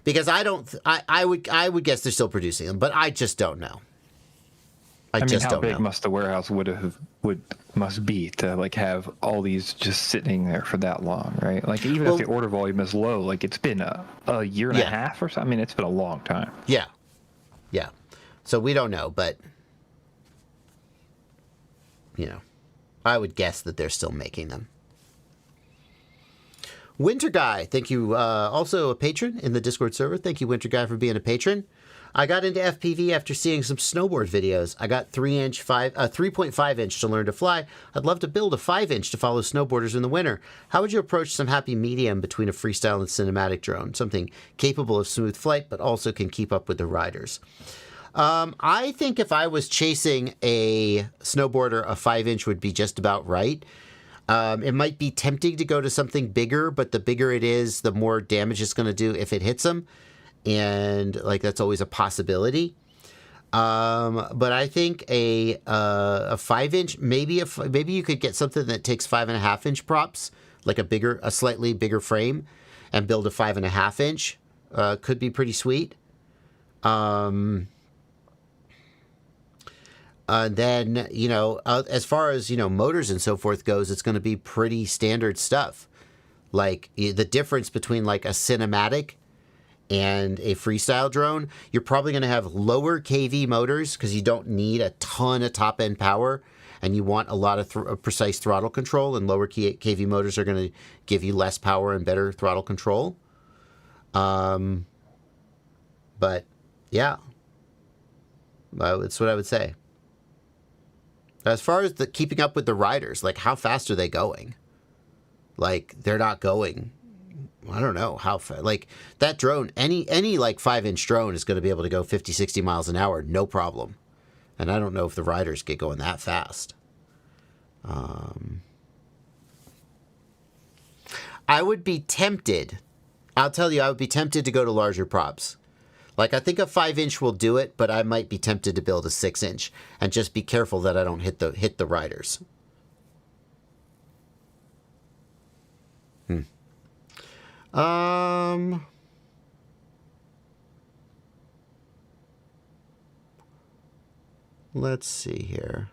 Because I would guess they're still producing them, but I just don't know. I mean, how big must the warehouse must be to like have all these just sitting there for that long, right? Like even if the order volume is low, like it's been a year and a half or something. I mean, it's been a long time. Yeah. So we don't know, but I would guess that they're still making them. Winter Guy, thank you. Also a patron in the Discord server. Thank you, Winter Guy, for being a patron. I got into FPV after seeing some snowboard videos. I got 3.5 inch to learn to fly. I'd love to build a 5 inch to follow snowboarders in the winter. How would you approach some happy medium between a freestyle and cinematic drone? Something capable of smooth flight, but also can keep up with the riders. I think if I was chasing a snowboarder, a 5 inch would be just about right. It might be tempting to go to something bigger, but the bigger it is, the more damage it's going to do if it hits them. And like that's always a possibility. But I think a 5 inch, maybe you could get something that takes 5.5 inch props, like a slightly bigger frame, and build a 5.5 inch. Could be pretty sweet. And then as far as motors and so forth goes, it's going to be pretty standard stuff. Like the difference between like a cinematic and a freestyle drone, you're probably going to have lower KV motors because you don't need a ton of top end power, and you want a lot of precise throttle control. And lower KV motors are going to give you less power and better throttle control. But yeah, that's what I would say. As far as the keeping up with the riders, like how fast are they going? Like they're not going. I don't know how fast. Like that drone, any like 5-inch drone is going to be able to go 50, 60 miles an hour, no problem. And I don't know if the riders get going that fast. I would be tempted. I'll tell you, I would be tempted to go to larger props. Like I think a 5-inch will do it, but I might be tempted to build a 6-inch and just be careful that I don't hit the riders. Let's see here.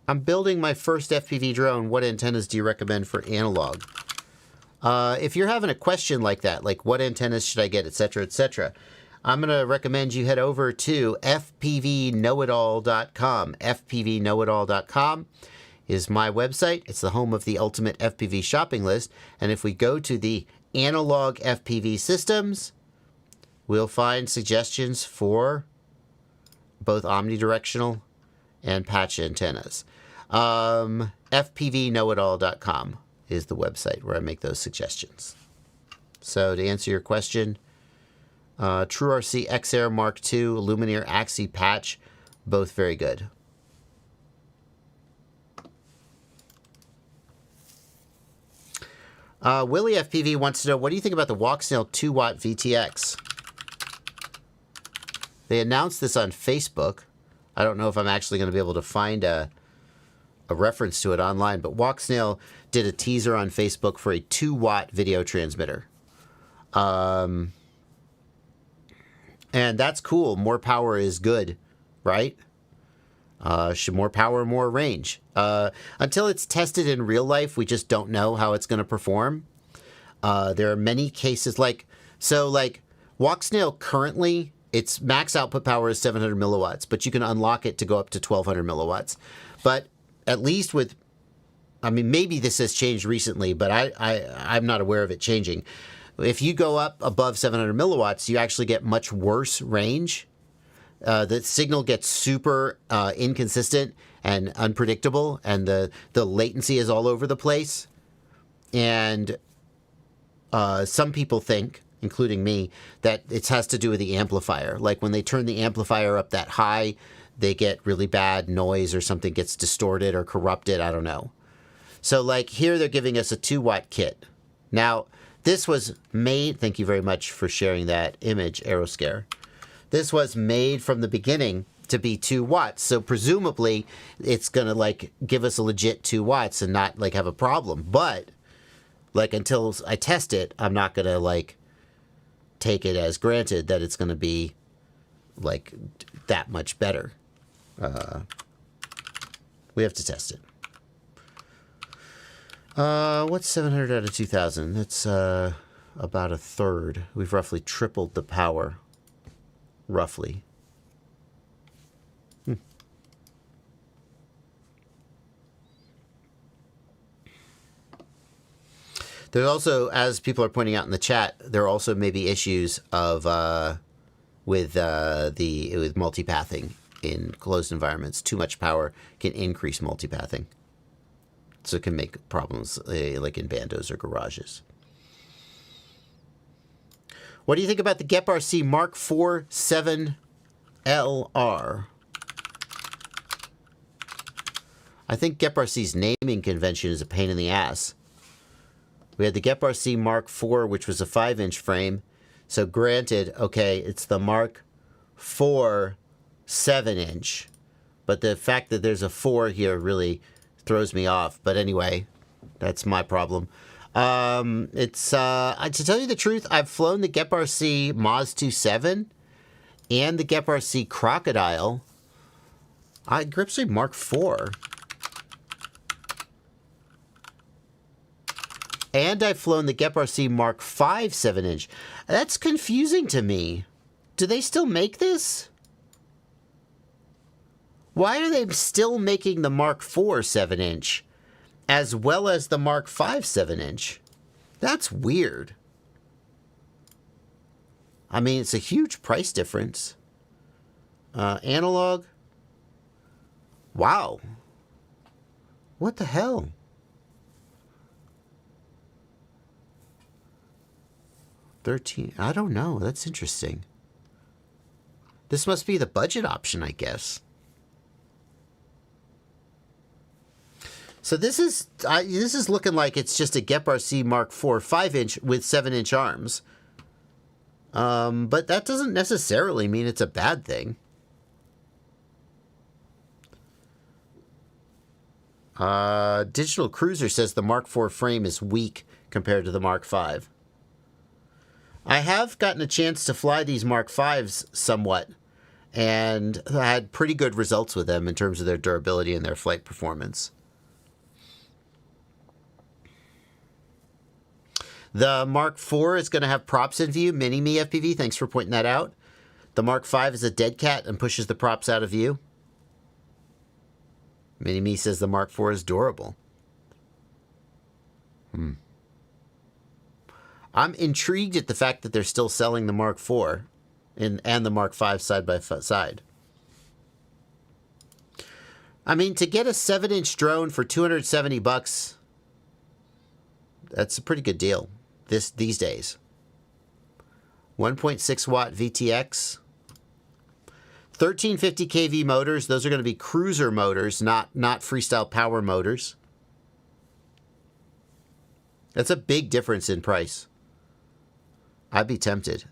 I'm building my first FPV drone. What antennas do you recommend for analog? If you're having a question like that, like what antennas should I get, etc., etc., I'm going to recommend you head over to fpvknowitall.com. fpvknowitall.com is my website. It's the home of the ultimate FPV shopping list. And if we go to the analog FPV systems, we'll find suggestions for both omnidirectional and patch antennas. fpvknowitall.com is the website where I make those suggestions. So to answer your question, TrueRC XAir Mark II, Lumineer Axie patch, both very good. Willie FPV wants to know, what do you think about the Walksnail 2-watt VTX? They announced this on Facebook. I don't know if I'm actually going to be able to find a reference to it online, but Walksnail did a teaser on Facebook for a 2-watt video transmitter. And that's cool. More power is good, right? Should more power, more range. Until it's tested in real life, we just don't know how it's going to perform. There are many cases like Walksnail currently, its max output power is 700 milliwatts, but you can unlock it to go up to 1200 milliwatts. But at least with, I mean, maybe this has changed recently, but I'm not aware of it changing. If you go up above 700 milliwatts, you actually get much worse range. The signal gets super inconsistent and unpredictable, and the latency is all over the place. And some people think, including me, that it has to do with the amplifier. Like when they turn the amplifier up that high, they get really bad noise or something gets distorted or corrupted. I don't know. So like here they're giving us a 2-watt kit. Now, this was made, thank you very much for sharing that image, Aeroscare. This was made from the beginning to be 2 watts. So presumably it's going to like give us a legit 2 watts and not like have a problem. But like until I test it, I'm not going to like take it as granted that it's going to be like that much better. We have to test it. What's 700 out of 2000? That's about a third. We've roughly tripled the power. Roughly. There's also, as people are pointing out in the chat, there also may be issues of with multipathing in closed environments. Too much power can increase multipathing. So it can make problems like in bandos or garages. What do you think about the GEP-RC Mark IV 7LR? I think GEP-RC's naming convention is a pain in the ass. We had the GEP-RC Mark IV, which was a 5-inch frame. So granted, okay, it's the Mark IV 7-inch. But the fact that there's a 4 here really throws me off. But anyway, that's my problem. To tell you the truth, I've flown the GEP-RC Moz 27 and the GEP-RC Crocodile. GRIPSRC Mark IV. And I've flown the GEP-RC Mark V 7-inch. That's confusing to me. Do they still make this? Why are they still making the Mark IV 7-inch as well as the Mark V 7-inch? That's weird. I mean, it's a huge price difference. Analog. Wow. What the hell? $13. I don't know. That's interesting. This must be the budget option, I guess. So this is looking like it's just a GEP-RC Mark IV 5-inch with 7-inch arms. But that doesn't necessarily mean it's a bad thing. Digital Cruiser says the Mark IV frame is weak compared to the Mark V. I have gotten a chance to fly these Mark Vs somewhat, and I had pretty good results with them in terms of their durability and their flight performance. The Mark IV is going to have props in view. Mini-Me FPV, thanks for pointing that out. The Mark V is a dead cat and pushes the props out of view. Mini-Me says the Mark IV is durable. I'm intrigued at the fact that they're still selling the Mark IV and the Mark V side by side. I mean, to get a 7-inch drone for $270, that's a pretty good deal these days. 1.6 watt VTX. 1350 kV motors. Those are going to be cruiser motors, not freestyle power motors. That's a big difference in price. I'd be tempted.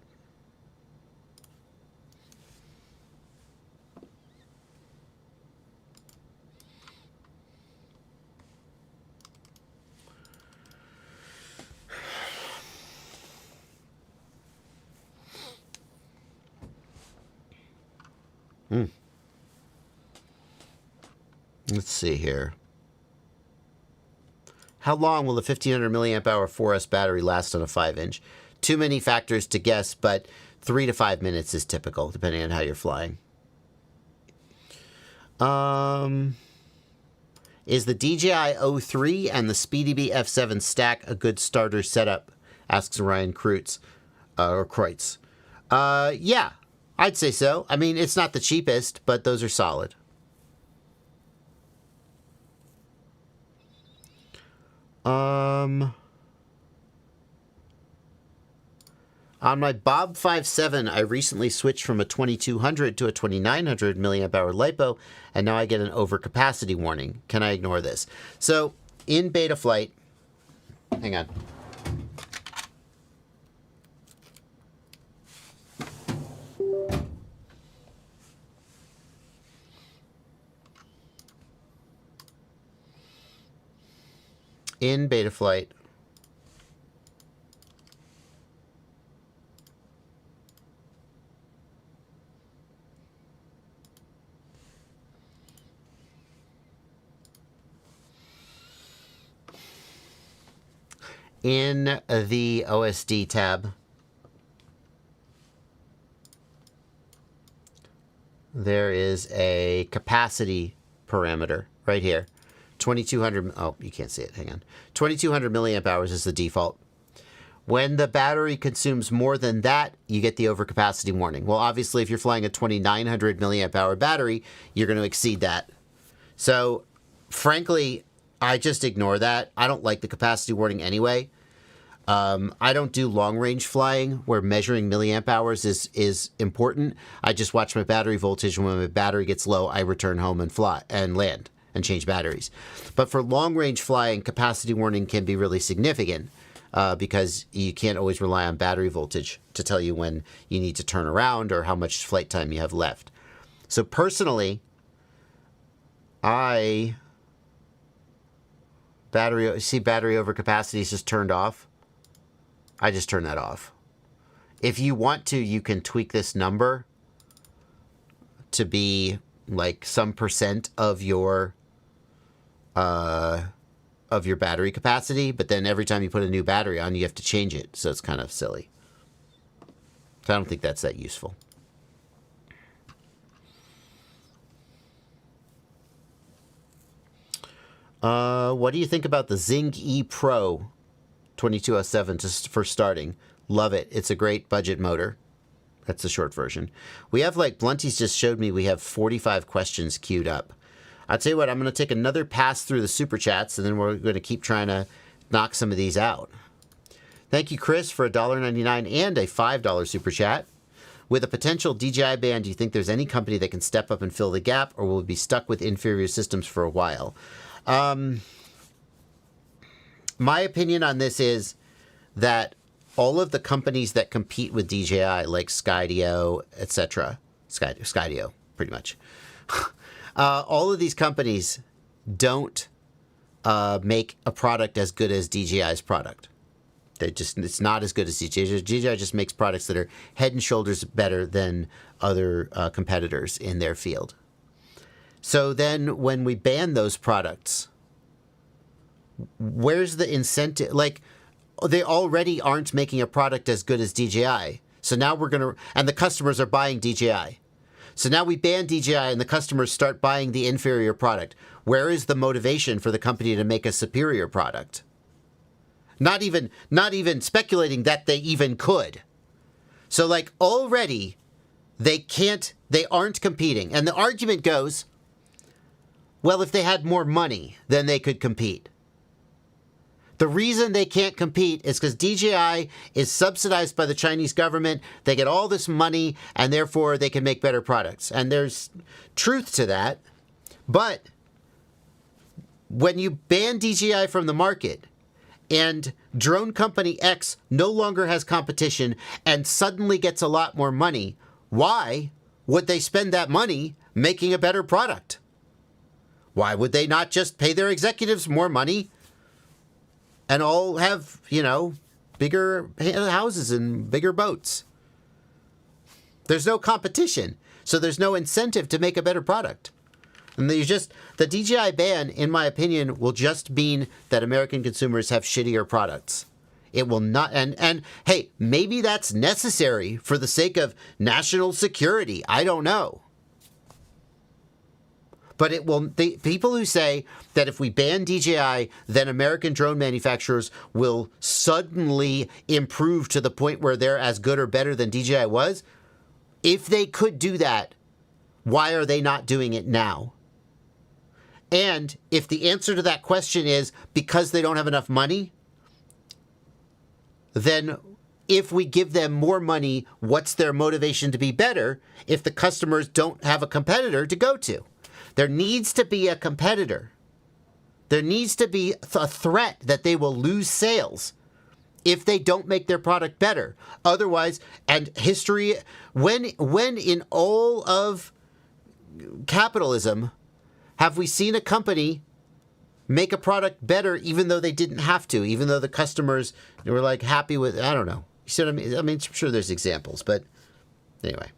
Let's see here. How long will the 1500 milliamp hour 4S battery last on a 5-inch? Too many factors to guess, but 3 to 5 minutes is typical, depending on how you're flying. Is the DJI O3 and the SpeedyBee F7 stack a good starter setup? Asks Ryan Kreutz. Yeah, I'd say so. I mean, it's not the cheapest, but those are solid. On my Bob 5.7, I recently switched from a 2200 to a 2900 milliamp hour LiPo, and now I get an overcapacity warning. Can I ignore this? So, in beta flight, hang on. In beta flight, in the OSD tab, there is a capacity parameter right here. 2200, oh, you can't see it, hang on. 2200 milliamp hours is the default. When the battery consumes more than that, you get the overcapacity warning. Well, obviously, if you're flying a 2900 milliamp hour battery, you're going to exceed that. So, frankly, I just ignore that. I don't like the capacity warning anyway. I don't do long-range flying where measuring milliamp hours is important. I just watch my battery voltage, and when my battery gets low, I return home and fly and land and change batteries. But for long-range flying, capacity warning can be really significant because you can't always rely on battery voltage to tell you when you need to turn around or how much flight time you have left. So personally, battery overcapacity is just turned off. I just turn that off. If you want to, you can tweak this number to be like some percent of your battery capacity, but then every time you put a new battery on, you have to change it. So it's kind of silly. So I don't think that's that useful. What do you think about the Zing E Pro 2207 for starting? Love it. It's a great budget motor. That's the short version. We have, like, Blunty's just showed me we have 45 questions queued up. I'll tell you what, I'm going to take another pass through the super chats, and then we're going to keep trying to knock some of these out. Thank you, Chris, for $1.99 and a $5 super chat. With a potential DJI ban, do you think there's any company that can step up and fill the gap, or will we be stuck with inferior systems for a while? My opinion on this is that all of the companies that compete with DJI, like Skydio, etc., Skydio, pretty much, all of these companies don't make a product as good as DJI's product. It's not as good as DJI. DJI just makes products that are head and shoulders better than other competitors in their field. So then when we ban those products, where's the incentive? Like, they already aren't making a product as good as DJI. So now we're going to, and the customers are buying DJI. So now we ban DJI and the customers start buying the inferior product. Where is the motivation for the company to make a superior product? Not even speculating that they even could. So, like, already they aren't competing. And the argument goes, well, if they had more money, then they could compete. The reason they can't compete is because DJI is subsidized by the Chinese government. They get all this money, and therefore they can make better products. And there's truth to that. But when you ban DJI from the market, and drone company X no longer has competition and suddenly gets a lot more money, why would they spend that money making a better product? Why would they not just pay their executives more money and all have, bigger houses and bigger boats? There's no competition, so there's no incentive to make a better product. And the DJI ban, in my opinion, will just mean that American consumers have shittier products. It will not, and hey, maybe that's necessary for the sake of national security. I don't know. But it will. The people who say that if we ban DJI, then American drone manufacturers will suddenly improve to the point where they're as good or better than DJI was, if they could do that, why are they not doing it now? And if the answer to that question is because they don't have enough money, then if we give them more money, what's their motivation to be better if the customers don't have a competitor to go to? There needs to be a competitor. There needs to be a threat that they will lose sales if they don't make their product better. Otherwise, and history, when in all of capitalism have we seen a company make a product better even though they didn't have to, even though the customers were like happy with, I don't know. You see what I mean? I mean, I'm sure there's examples, but anyway.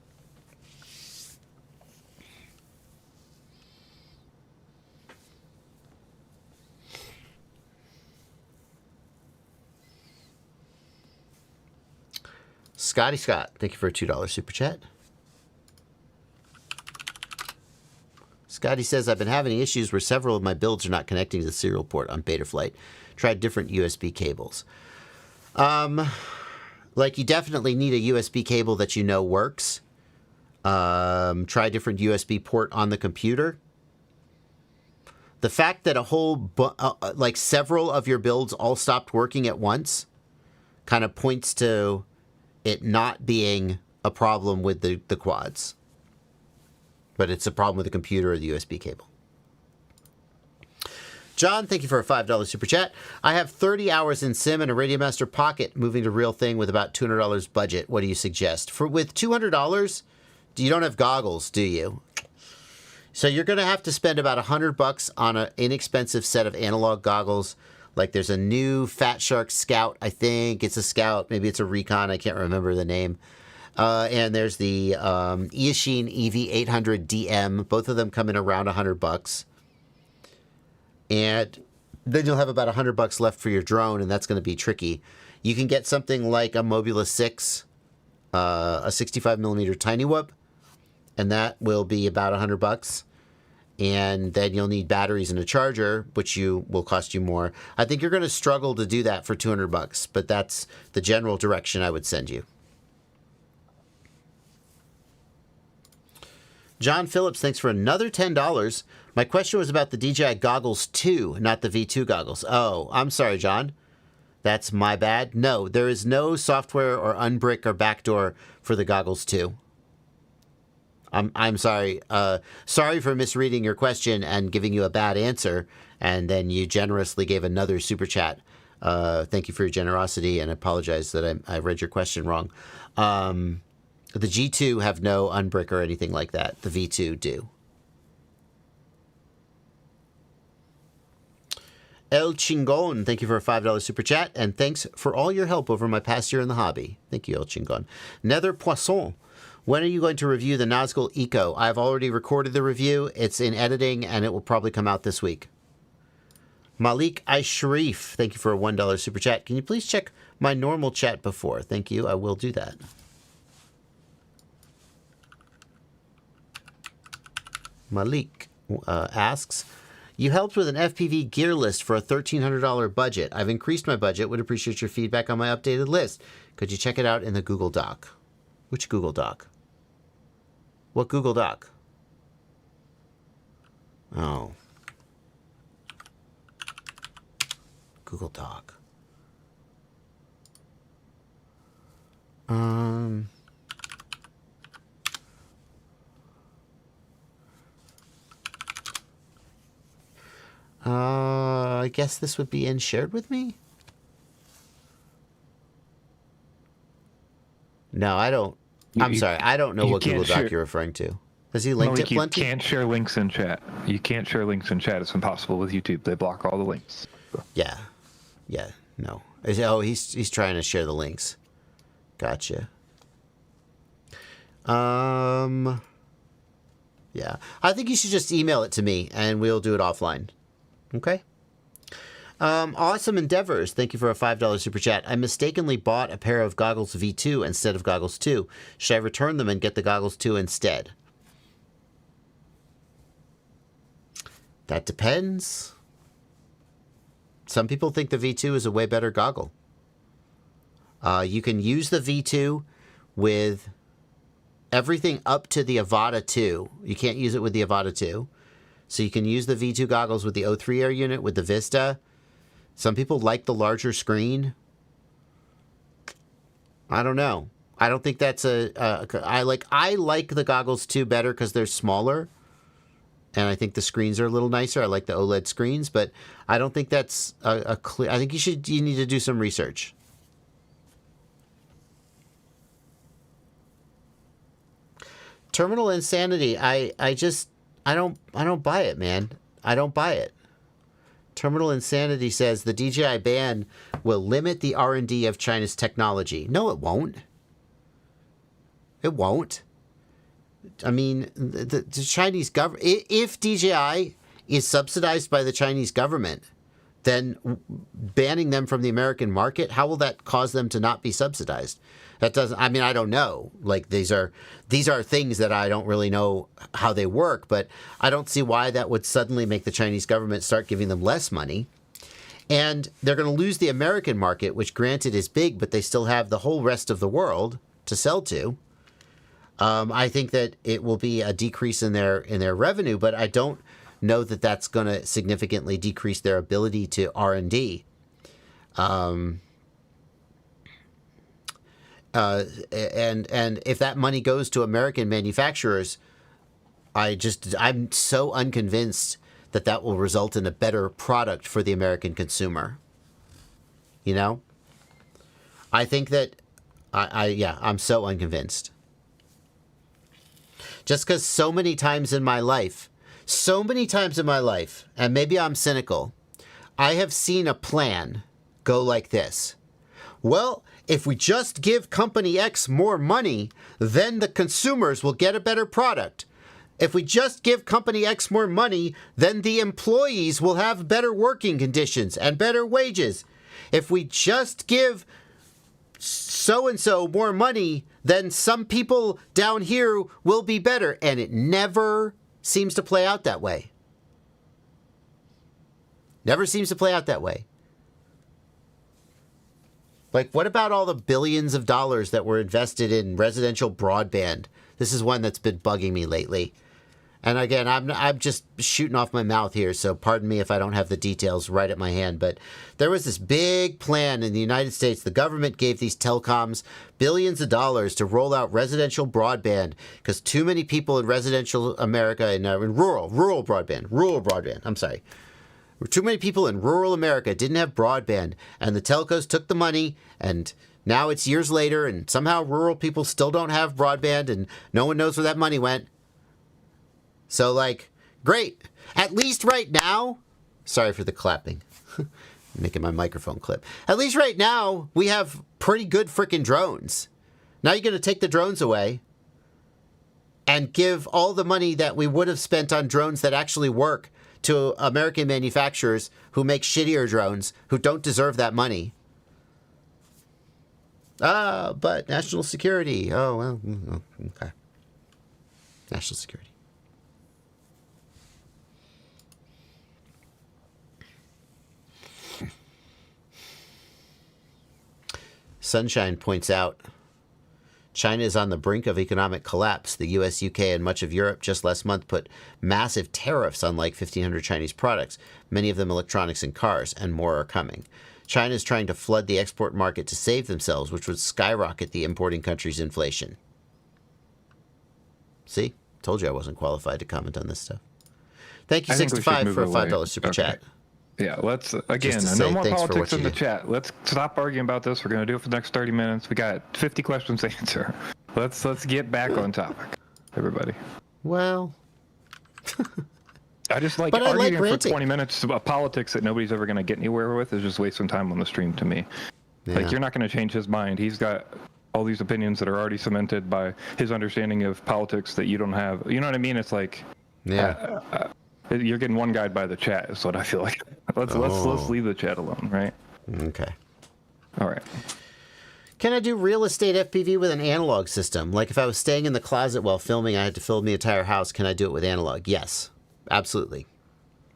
Scotty Scott, thank you for a $2 super chat. Scotty says, I've been having issues where several of my builds are not connecting to the serial port on Betaflight. Tried different USB cables. Like, you definitely need a USB cable that works. Try different USB port on the computer. The fact that several of your builds all stopped working at once kind of points to it not being a problem with the quads. But it's a problem with the computer or the USB cable. John, thank you for a $5 super chat. I have 30 hours in Sim and a Radiomaster Pocket moving to Real Thing with about $200 budget. What do you suggest? With $200, you don't have goggles, do you? So you're going to have to spend about $100 on an inexpensive set of analog goggles. Like, there's a new Fat Shark Scout, I think. It's a Scout. Maybe it's a Recon. I can't remember the name. And there's the Eachine EV800 DM. Both of them come in around $100. And then you'll have about $100 left for your drone, and that's going to be tricky. You can get something like a Mobula 6, a 65mm Tiny Whoop, and that will be about $100. And then you'll need batteries and a charger, which will cost you more. I think you're going to struggle to do that for $200, but that's the general direction I would send you. John Phillips, thanks for another $10. My question was about the DJI Goggles 2, not the V2 goggles. Oh, I'm sorry, John. That's my bad. No, there is no software or unbrick or backdoor for the Goggles 2. I'm sorry. Sorry for misreading your question and giving you a bad answer, and then you generously gave another super chat. Thank you for your generosity, and I apologize that I read your question wrong. The G2 have no unbrick or anything like that. The V2 do. El Chingon, thank you for a $5 super chat, and thanks for all your help over my past year in the hobby. Thank you, El Chingon. Nether Poisson, when are you going to review the Nazgul Eco? I've already recorded the review. It's in editing, and it will probably come out this week. Malik Aisharif, thank you for a $1 super chat. Can you please check my normal chat before? Thank you. I will do that. Malik asks, you helped with an FPV gear list for a $1,300 budget. I've increased my budget. Would appreciate your feedback on my updated list. Could you check it out in the Google Doc? Which Google Doc? What Google Doc? Oh. Google Doc. I guess this would be in shared with me? No, I don't. I'm sorry. I don't know what Google Doc you're referring to. Has he linked it plenty? You can't share links in chat. You can't share links in chat. It's impossible with YouTube. They block all the links. Yeah. Yeah. No. Oh, he's trying to share the links. Gotcha. Yeah. I think you should just email it to me and we'll do it offline. Okay. Awesome Endeavors. Thank you for a $5 super chat. I mistakenly bought a pair of Goggles V2 instead of Goggles 2. Should I return them and get the Goggles 2 instead? That depends. Some people think the V2 is a way better goggle. You can use the V2 with everything up to the Avata 2. You can't use it with the Avata 2. So you can use the V2 goggles with the O3 Air unit, with the Vista. Some people like the larger screen. I don't know. I don't think that's I like the Goggles 2 better because they're smaller. And I think the screens are a little nicer. I like the OLED screens, but I don't think that's a clear... I think you need to do some research. Terminal Insanity. I don't buy it, man. I don't buy it. Terminal Insanity says the DJI ban will limit the R&D of China's technology. No, it won't. It won't. I mean, the Chinese government... If DJI is subsidized by the Chinese government, then banning them from the American market, how will that cause them to not be subsidized? That doesn't... I mean, I don't know. Like, these are things that I don't really know how they work, but I don't see why that would suddenly make the Chinese government start giving them less money. And they're going to lose the American market, which granted is big, but they still have the whole rest of the world to sell to. I think that it will be a decrease in their revenue, but I don't know that that's going to significantly decrease their ability to R&D. And if that money goes to American manufacturers, I'm so unconvinced that will result in a better product for the American consumer. You know? I think that I'm so unconvinced. Just because so many times in my life, and maybe I'm cynical, I have seen a plan go like this. Well, if we just give Company X more money, then the consumers will get a better product. If we just give Company X more money, then the employees will have better working conditions and better wages. If we just give so-and-so more money, then some people down here will be better. And it never seems to play out that way. Never seems to play out that way. Like, what about all the billions of dollars that were invested in residential broadband? This is one that's been bugging me lately. And again, I'm just shooting off my mouth here, so pardon me if I don't have the details right at my hand. But there was this big plan in the United States. The government gave these telecoms billions of dollars to roll out residential broadband because too many people in residential America, in rural broadband, I'm sorry. Too many people in rural America didn't have broadband, and the telcos took the money, and now it's years later, and somehow rural people still don't have broadband, and no one knows where that money went. So, like, great. At least right now, sorry for the clapping, making my microphone clip. At least right now, we have pretty good freaking drones. Now you're going to take the drones away and give all the money that we would have spent on drones that actually work to American manufacturers who make shittier drones who don't deserve that money. But national security. Oh, well, okay. National security. Sunshine points out, China is on the brink of economic collapse. The US, UK, and much of Europe just last month put massive tariffs on like 1,500 Chinese products, many of them electronics and cars, and more are coming. China is trying to flood the export market to save themselves, which would skyrocket the importing country's inflation. See? Told you I wasn't qualified to comment on this stuff. Thank you, 65, for a $5 super chat. Yeah, let's, again, no more politics in the chat. Let's stop arguing about this. We're going to do it for the next 30 minutes. We got 50 questions to answer. Let's get back on topic, everybody. Well... I just like arguing for 20 minutes about politics that nobody's ever going to get anywhere with is just wasting time on the stream to me. Yeah. Like, you're not going to change his mind. He's got all these opinions that are already cemented by his understanding of politics that you don't have. You know what I mean? It's like... Yeah. You're getting one guide by the chat is what I feel like. Let's leave the chat alone, right? Okay. All right. Can I do real estate FPV with an analog system? Like if I was staying in the closet while filming, I had to film the entire house. Can I do it with analog? Yes, absolutely.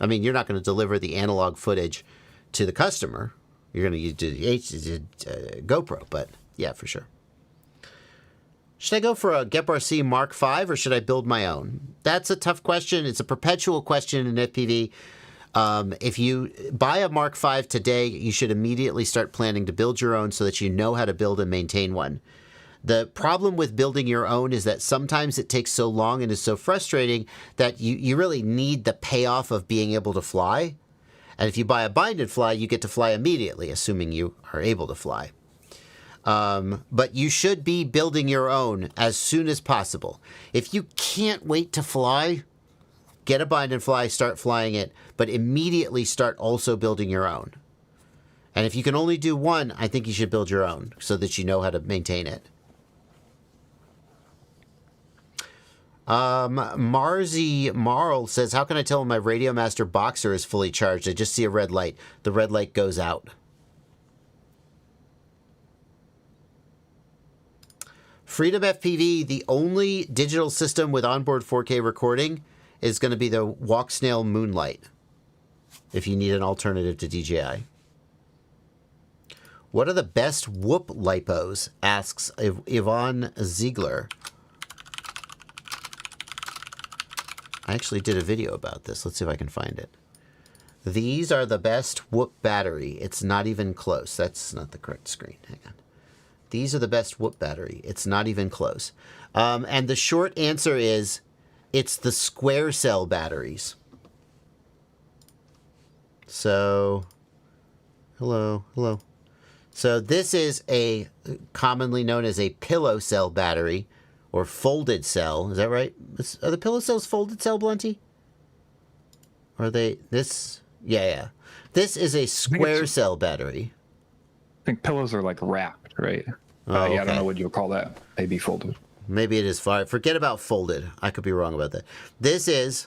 I mean, you're not going to deliver the analog footage to the customer. You're going to do the GoPro, but yeah, for sure. Should I go for a GEP-RC Mark V or should I build my own? That's a tough question. It's a perpetual question in FPV. If you buy a Mark V today, you should immediately start planning to build your own so that you know how to build and maintain one. The problem with building your own is that sometimes it takes so long and is so frustrating that you really need the payoff of being able to fly. And if you buy a bind and fly, you get to fly immediately, assuming you are able to fly. But you should be building your own as soon as possible. If you can't wait to fly, get a bind and fly, start flying it, but immediately start also building your own. And if you can only do one, I think you should build your own so that you know how to maintain it. Marzi Marl says, how can I tell when my Radio Master Boxer is fully charged? I just see a red light. The red light goes out. Freedom FPV, the only digital system with onboard 4K recording, is going to be the Walk Snail Moonlight, if you need an alternative to DJI. What are the best whoop lipos? Asks Yvonne Ziegler. I actually did a video about this. Let's see if I can find it. These are the best whoop battery. It's not even close. That's not the correct screen. Hang on. These are the best whoop battery. It's not even close. And the short answer is, it's the square cell batteries. So, hello. So this is a commonly known as a pillow cell battery or folded cell. Is that right? Are the pillow cells folded cell, Blunty? Or are they this? Yeah. This is a square cell battery. I think pillows are like wrapped, right? Okay. I don't know what you'll call that. Maybe folded. Maybe it is far. Forget about folded. I could be wrong about that. This is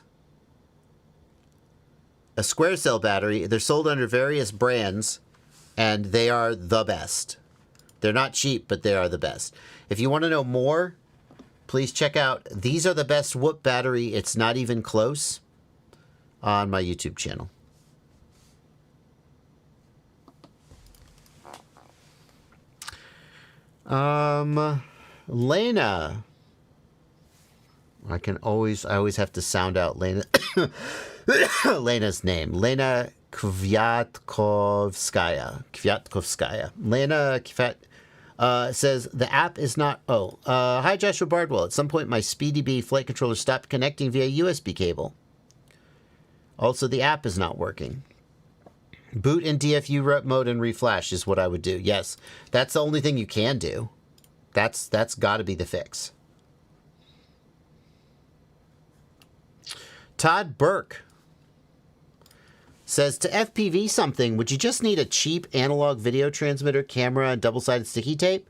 a square cell battery. They're sold under various brands, and they are the best. They're not cheap, but they are the best. If you want to know more, please check out These Are the Best Whoop Battery. It's not even close on my YouTube channel. Lena I always have to sound out Lena, Lena's name. Lena Kviatkovskaya. Lena says the app is not. Hi Joshua Bardwell. At some point, my SpeedyB flight controller stopped connecting via USB cable. Also, the app is not working. Boot in DFU mode and reflash is what I would do. Yes, that's the only thing you can do. That's got to be the fix. Todd Burke says, to FPV something, would you just need a cheap analog video transmitter, camera, and double-sided sticky tape?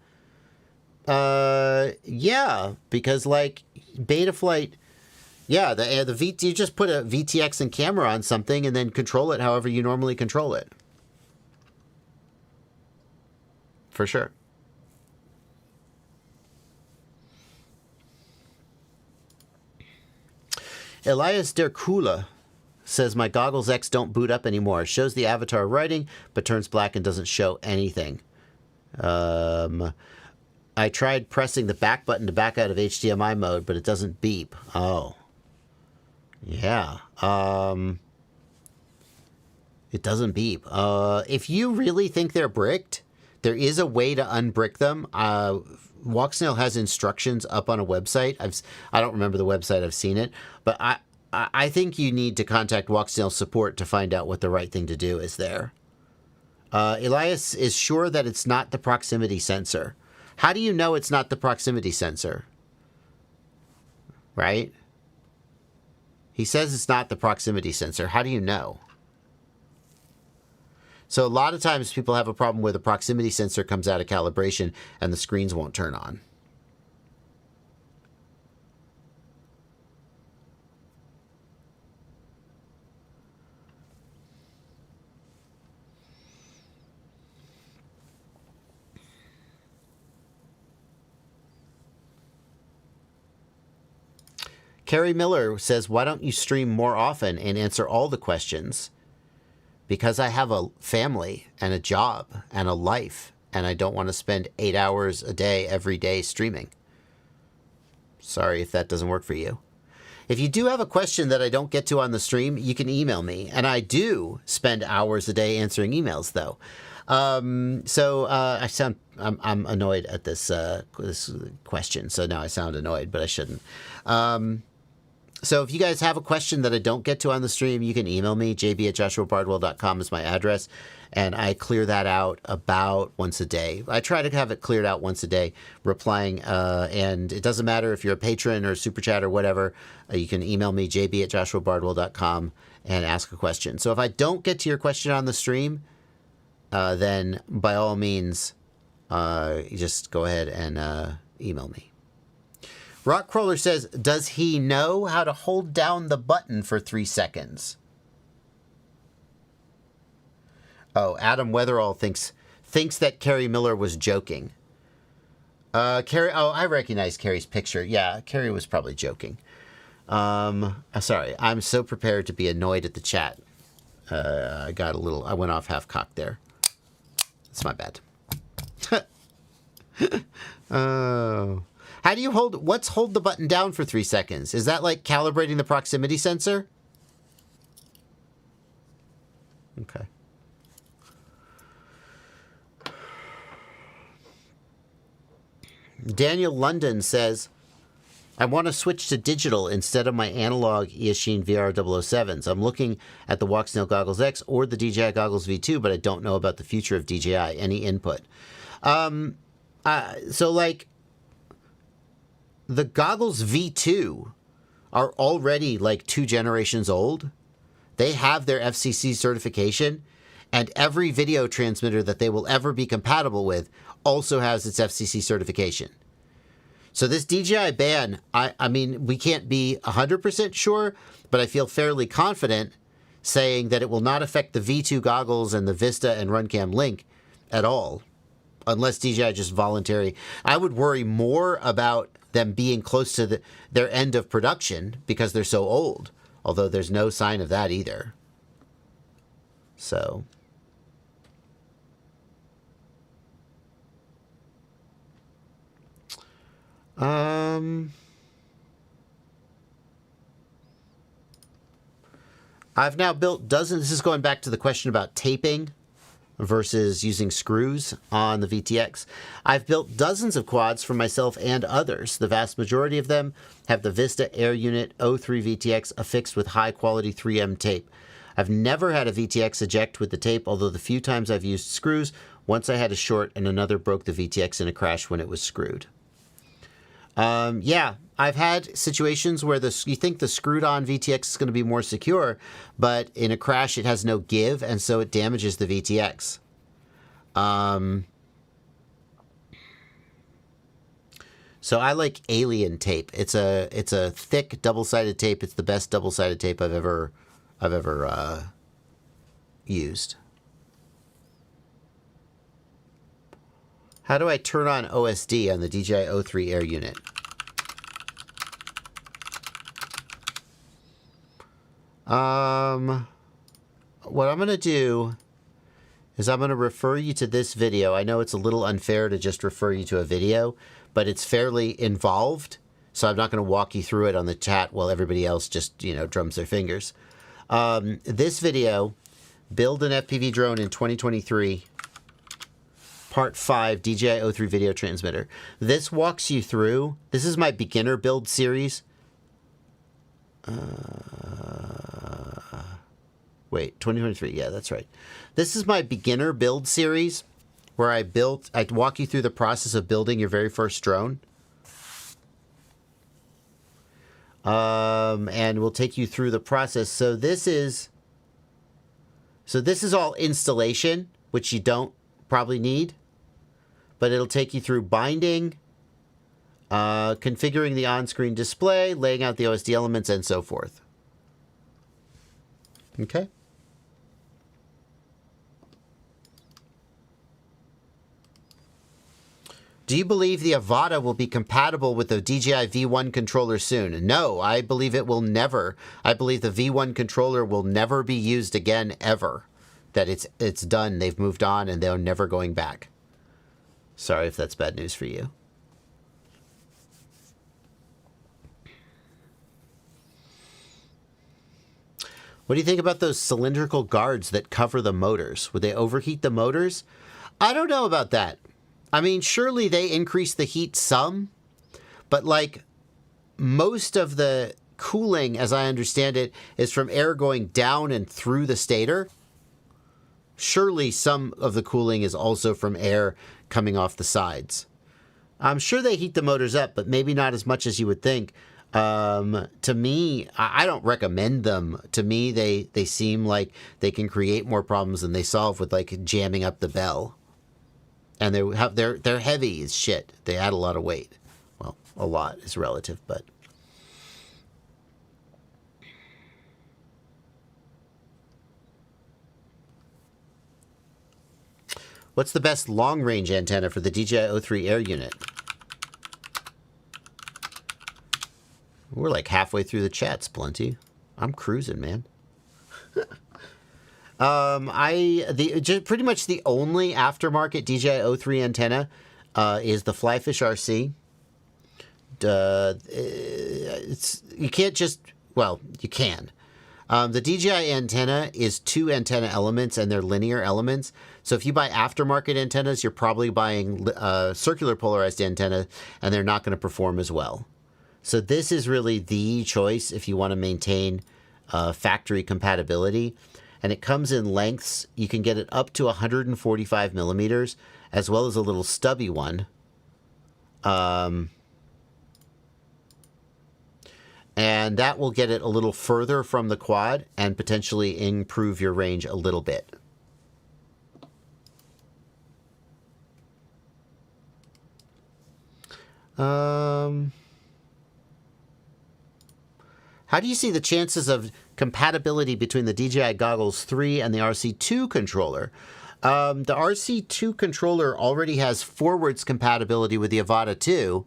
Yeah, because like Betaflight, yeah, the VT, you just put a VTX and camera on something and then control it however you normally control it. For sure. Elias Derkula says, my Goggles X don't boot up anymore. It shows the avatar writing, but turns black and doesn't show anything. I tried pressing the back button to back out of HDMI mode, but it doesn't beep. Oh. Yeah. It doesn't beep. If you really think they're bricked, there is a way to unbrick them. Walksnail has instructions up on a website. I don't remember the website. I've seen it, but I think you need to contact Walksnail support to find out what the right thing to do is there. Elias is sure that it's not the proximity sensor. How do you know it's not the proximity sensor? Right? He says it's not the proximity sensor. How do you know? So a lot of times people have a problem where the proximity sensor comes out of calibration and the screens won't turn on. Carrie Miller says, why don't you stream more often and answer all the questions? Because I have a family and a job and a life, and I don't want to spend 8 hours a day every day streaming. Sorry if that doesn't work for you. If you do have a question that I don't get to on the stream, you can email me. And I do spend hours a day answering emails, though. I'm annoyed at this question. So now I sound annoyed, but I shouldn't. So if you guys have a question that I don't get to on the stream, you can email me. jb@joshuabardwell.com is my address. And I clear that out about once a day. I try to have it cleared out once a day, replying. And it doesn't matter if you're a patron or super chat or whatever. You can email me, jb@joshuabardwell.com, and ask a question. So if I don't get to your question on the stream, then by all means, you just go ahead and email me. Rockcrawler says, does he know how to hold down the button for 3 seconds? Oh, Adam Weatherall thinks that Carrie Miller was joking. Carrie, I recognize Carrie's picture. Yeah, Carrie was probably joking. Sorry, I'm so prepared to be annoyed at the chat. I went off half-cocked there. That's my bad. Oh. How do you hold the button down for 3 seconds? Is that like calibrating the proximity sensor? Okay. Daniel London says, I want to switch to digital instead of my analog Eachine VR007s. I'm looking at the Walksnail Goggles X or the DJI Goggles V2, but I don't know about the future of DJI. Any input? So like, the Goggles V2 are already like 2 generations old. They have their FCC certification, and every video transmitter that they will ever be compatible with also has its FCC certification. So this DJI ban, I mean, we can't be 100% sure, but I feel fairly confident saying that it will not affect the V2 goggles and the Vista and RunCam Link at all, unless DJI just voluntary. I would worry more about them being close to their end of production because they're so old, although there's no sign of that either. So... I've now built dozens. This is going back to the question about taping versus using screws on the VTX. I've built dozens of quads for myself and others. The vast majority of them have the Vista Air Unit 03 VTX affixed with high-quality 3M tape. I've never had a VTX eject with the tape, although the few times I've used screws, once I had a short and another broke the VTX in a crash when it was screwed. Yeah, I've had situations where you think the screwed-on VTX is going to be more secure, but in a crash it has no give, and so it damages the VTX. So I like Alien tape. It's a thick double-sided tape. It's the best double-sided tape I've ever used. How do I turn on OSD on the DJI 03 Air unit? What I'm going to do is I'm going to refer you to this video. I know it's a little unfair to just refer you to a video, but it's fairly involved, so I'm not going to walk you through it on the chat while everybody else just, drums their fingers. This video, Build an FPV Drone in 2023, Part 5, DJI 03 Video Transmitter. This walks you through, this is my beginner build series. Wait, 2023, yeah, that's right. This is my beginner build series where I walk you through the process of building your very first drone. And we'll take you through the process. So this is all installation, which you don't probably need, but it'll take you through binding, configuring the on-screen display, laying out the OSD elements, and so forth. Okay. Do you believe the Avata will be compatible with the DJI V1 controller soon? No, I believe it will never. I believe the V1 controller will never be used again, ever. That it's done, they've moved on, and they're never going back. Sorry if that's bad news for you. What do you think about those cylindrical guards that cover the motors? Would they overheat the motors? I don't know about that. I mean, surely they increase the heat some, but like most of the cooling, as I understand it, is from air going down and through the stator. Surely some of the cooling is also from air coming off the sides. I'm sure they heat the motors up, but maybe not as much as you would think. To me, I don't recommend them. To me, they seem like they can create more problems than they solve with like jamming up the bell. And they're heavy as shit. They add a lot of weight. Well, a lot is relative, but what's the best long-range antenna for the DJI 03 Air unit? We're like halfway through the chat, Splinty. I'm cruising, man. Pretty much the only aftermarket DJI 03 antenna is the Flyfish RC. You can't just, well, you can. The DJI antenna is 2 antenna elements, and they're linear elements. So if you buy aftermarket antennas, you're probably buying circular polarized antenna, and they're not going to perform as well. So this is really the choice if you want to maintain factory compatibility. And it comes in lengths. You can get it up to 145 millimeters, as well as a little stubby one. And that will get it a little further from the quad and potentially improve your range a little bit. How do you see the chances of compatibility between the DJI Goggles 3 and the RC2 controller? The RC2 controller already has forwards compatibility with the Avata 2,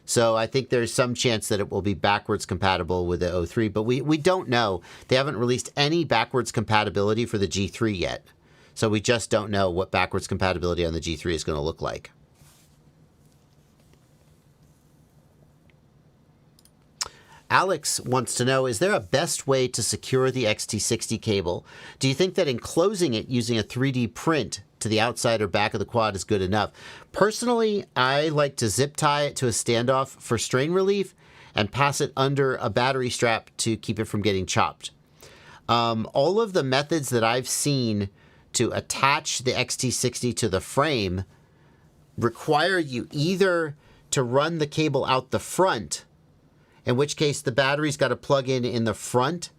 so I think there's some chance that it will be backwards compatible with the 03, but we don't know. They haven't released any backwards compatibility for the G3 yet, so we just don't know what backwards compatibility on the G3 is going to look like. Alex wants to know, is there a best way to secure the XT60 cable? Do you think that enclosing it using a 3D print to the outside or back of the quad is good enough? Personally, I like to zip tie it to a standoff for strain relief and pass it under a battery strap to keep it from getting chopped. All of the methods that I've seen to attach the XT60 to the frame require you either to run the cable out the front, in which case the battery's got to plug in the front,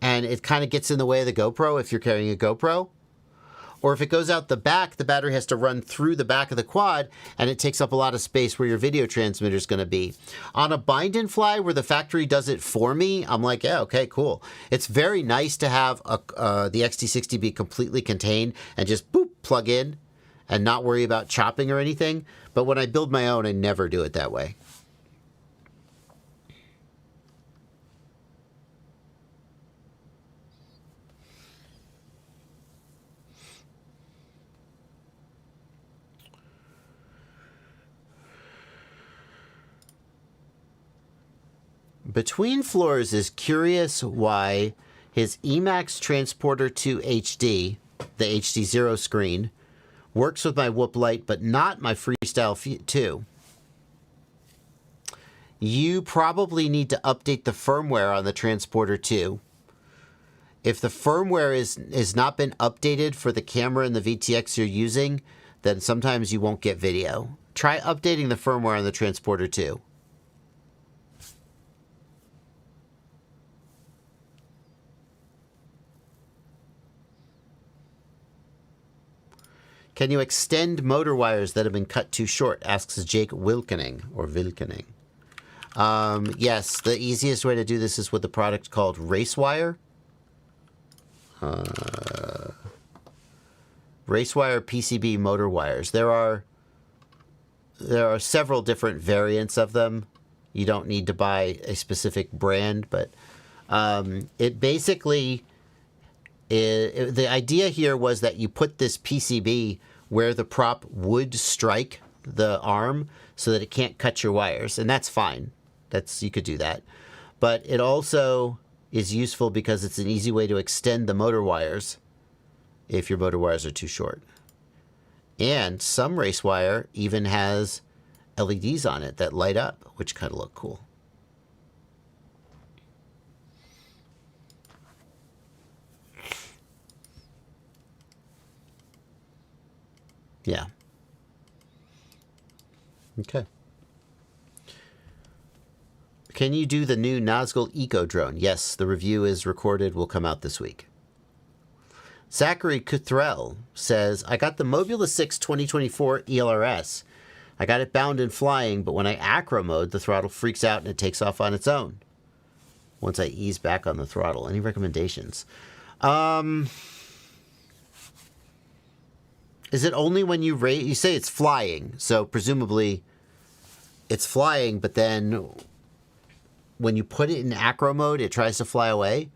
and it kind of gets in the way of the GoPro if you're carrying a GoPro. Or if it goes out the back, the battery has to run through the back of the quad, and it takes up a lot of space where your video transmitter is going to be. On a bind and fly where the factory does it for me, I'm like, yeah, okay, cool. It's very nice to have the XT60 be completely contained and just boop, plug in and not worry about chopping or anything. But when I build my own, I never do it that way. Between Floors is curious why his Emax Transporter 2 HD, the HD0 screen, works with my Whoop Lite, but not my Freestyle 2. You probably need to update the firmware on the Transporter 2. If the firmware is not been updated for the camera and the VTX you're using, then sometimes you won't get video. Try updating the firmware on the Transporter 2. Can you extend motor wires that have been cut too short? Asks Jake Wilkening. Yes, the easiest way to do this is with a product called Racewire. Racewire PCB motor wires. There are several different variants of them. You don't need to buy a specific brand, but it basically... the idea here was that you put this PCB where the prop would strike the arm so that it can't cut your wires, and that's fine. You could do that. But it also is useful because it's an easy way to extend the motor wires if your motor wires are too short. And some race wire even has LEDs on it that light up, which kind of look cool. Yeah. Okay. Can you do the new Nazgul Eco drone? Yes, the review is recorded, will come out this week. Zachary Cothrell says, I got the Mobula 6 2024 ELRS. I got it bound and flying, but when I acro mode, the throttle freaks out and it takes off on its own once I ease back on the throttle. Any recommendations? Is it only when you say it's flying, so presumably it's flying, but then when you put it in acro mode, it tries to fly away?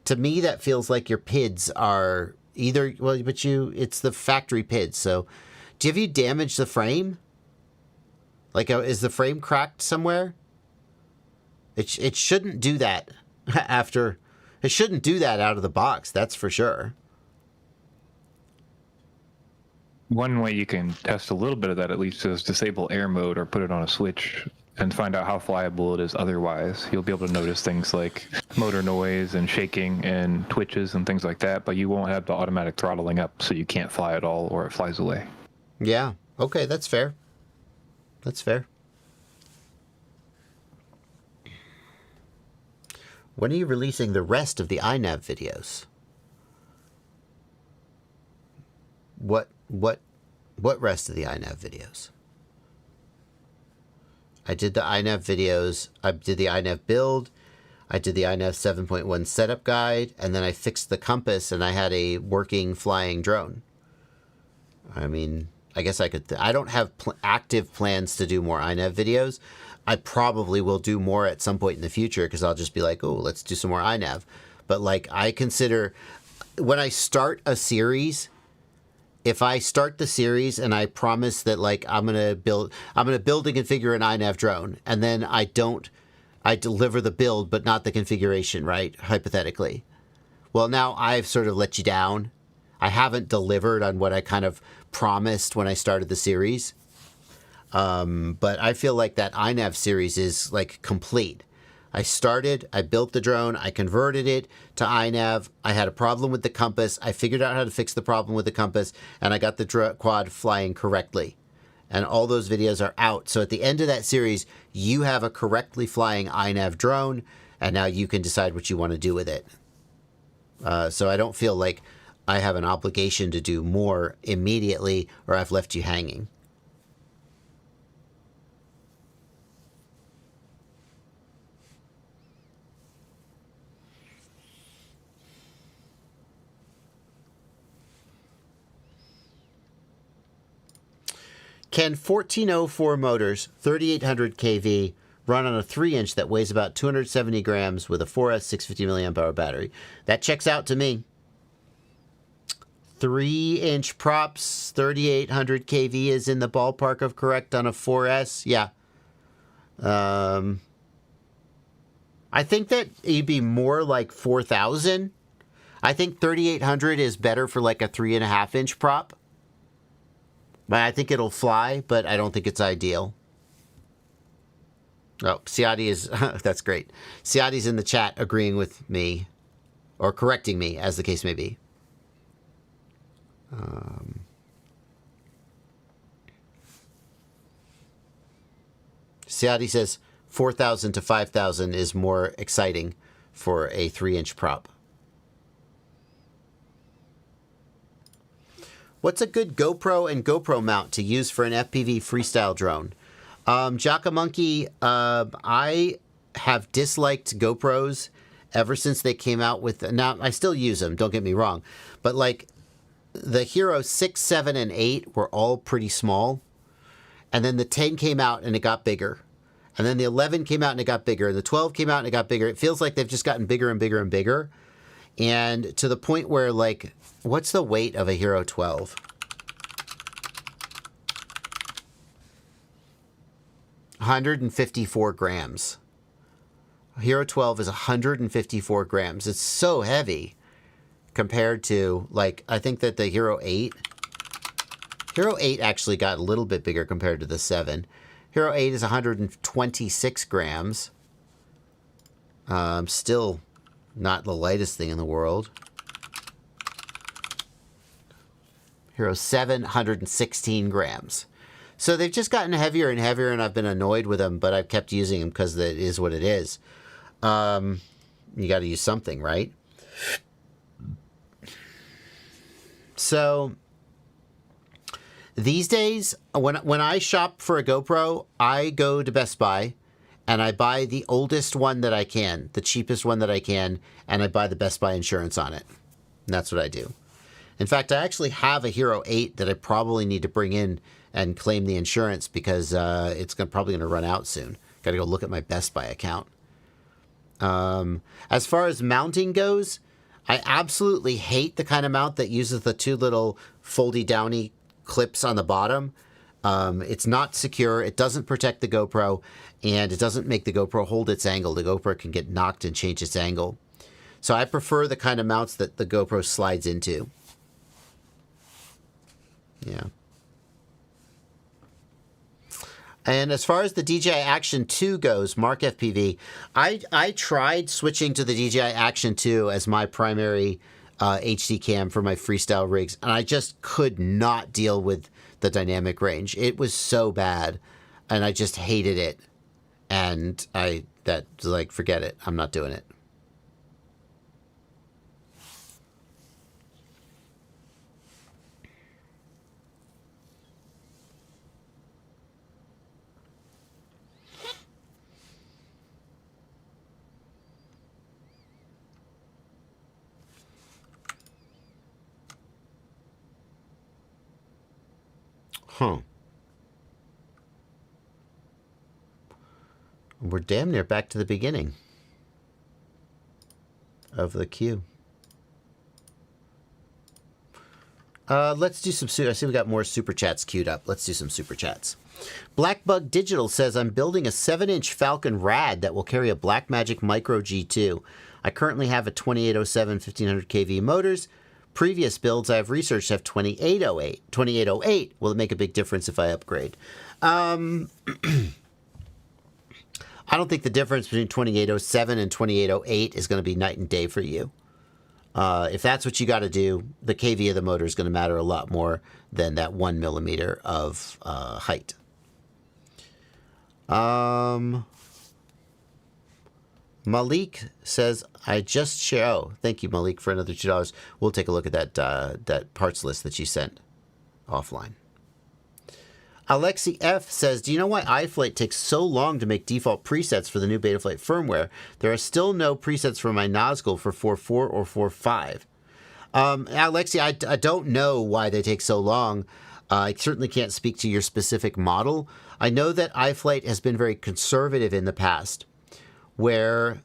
To me, that feels like your PIDs are either, well, but it's the factory PIDs. So have you damaged the frame? Like, is the frame cracked somewhere? It shouldn't do that it shouldn't do that out of the box, that's for sure. One way you can test a little bit of that at least is disable air mode or put it on a switch and find out how flyable it is otherwise. You'll be able to notice things like motor noise and shaking and twitches and things like that, but you won't have the automatic throttling up so you can't fly at all or it flies away. Yeah, okay, that's fair. That's fair. When are you releasing the rest of the iNav videos? What rest of the iNav videos? I did the iNav videos. I did the iNav build. I did the iNav 7.1 setup guide, and then I fixed the compass, and I had a working flying drone. I mean, I guess I could... I don't have active plans to do more iNav videos. I probably will do more at some point in the future, because I'll just be like, oh, let's do some more iNav. But, like, I consider... When I start a series... If I start the series and I promise that, like, I'm gonna build and configure an iNav drone, and then I don't I deliver the build, but not the configuration, right? Hypothetically. Well, now I've sort of let you down. I haven't delivered on what I kind of promised when I started the series. But I feel like that iNav series is like complete. I built the drone, I converted it to iNav. I had a problem with the compass. I figured out how to fix the problem with the compass, and I got the quad flying correctly. And all those videos are out. So at the end of that series, you have a correctly flying iNav drone, and now you can decide what you want to do with it. So I don't feel like I have an obligation to do more immediately, or I've left you hanging. Can 1404 motors, 3800 kV, run on a 3-inch that weighs about 270 grams with a 4S 650 milliamp hour battery? That checks out to me. 3-inch props, 3800 kV is in the ballpark of correct on a 4S. Yeah. I think that it'd be more like 4000. I think 3800 is better for like a 3.5-inch prop. But I think it'll fly, but I don't think it's ideal. Oh, Siati is... that's great. Siati's in the chat agreeing with me, or correcting me, as the case may be. Siati says 4,000 to 5,000 is more exciting for a 3-inch prop. What's a good GoPro and GoPro mount to use for an FPV freestyle drone? Jackamonkey, I have disliked GoPros ever since they came out with... Now, I still use them, don't get me wrong. But, like, the Hero 6, 7, and 8 were all pretty small. And then the 10 came out and it got bigger. And then the 11 came out and it got bigger. And the 12 came out and it got bigger. It feels like they've just gotten bigger and bigger and bigger. And to the point where, like... What's the weight of a Hero 12? 154 grams. Hero 12 is 154 grams. It's so heavy compared to, like, I think that the Hero 8... Hero 8 actually got a little bit bigger compared to the 7. Hero 8 is 126 grams. Still not the lightest thing in the world. Hero 7, 116 grams. So they've just gotten heavier and heavier, and I've been annoyed with them, but I've kept using them because it is what it is. You got to use something, right? So these days, when I shop for a GoPro, I go to Best Buy, and I buy the oldest one that I can, the cheapest one that I can, and I buy the Best Buy insurance on it. And that's what I do. In fact, I actually have a Hero 8 that I probably need to bring in and claim the insurance because it's probably going to run out soon. Got to go look at my Best Buy account. As far as mounting goes, I absolutely hate the kind of mount that uses the two little foldy downy clips on the bottom. It's not secure. It doesn't protect the GoPro, and it doesn't make the GoPro hold its angle. The GoPro can get knocked and change its angle. So I prefer the kind of mounts that the GoPro slides into. Yeah. And as far as the DJI Action 2 goes, Mark FPV, I tried switching to the DJI Action 2 as my primary HD cam for my freestyle rigs, and I just could not deal with the dynamic range. It was so bad, and I just hated it. And forget it. I'm not doing it. Huh. We're damn near back to the beginning of the queue. Let's do some. I see we got more super chats queued up. Let's do some super chats. Blackbug Digital says, I'm building a 7-inch Falcon Rad that will carry a Blackmagic Micro G2. I currently have a 2807 1500 kV motors. Previous builds I have researched have 2808. Will it make a big difference if I upgrade? I don't think the difference between 2807 and 2808 is going to be night and day for you. If that's what you got to do, the kV of the motor is going to matter a lot more than that 1 millimeter of height. Malik says, I just share. Oh, thank you, Malik, for another $2. We'll take a look at that parts list that you sent offline. Alexi F says, do you know why iFlight takes so long to make default presets for the new Betaflight firmware? There are still no presets for my Nazgul for 4.4 or 4.5. Alexi, I don't know why they take so long. I certainly can't speak to your specific model. I know that iFlight has been very conservative in the past, where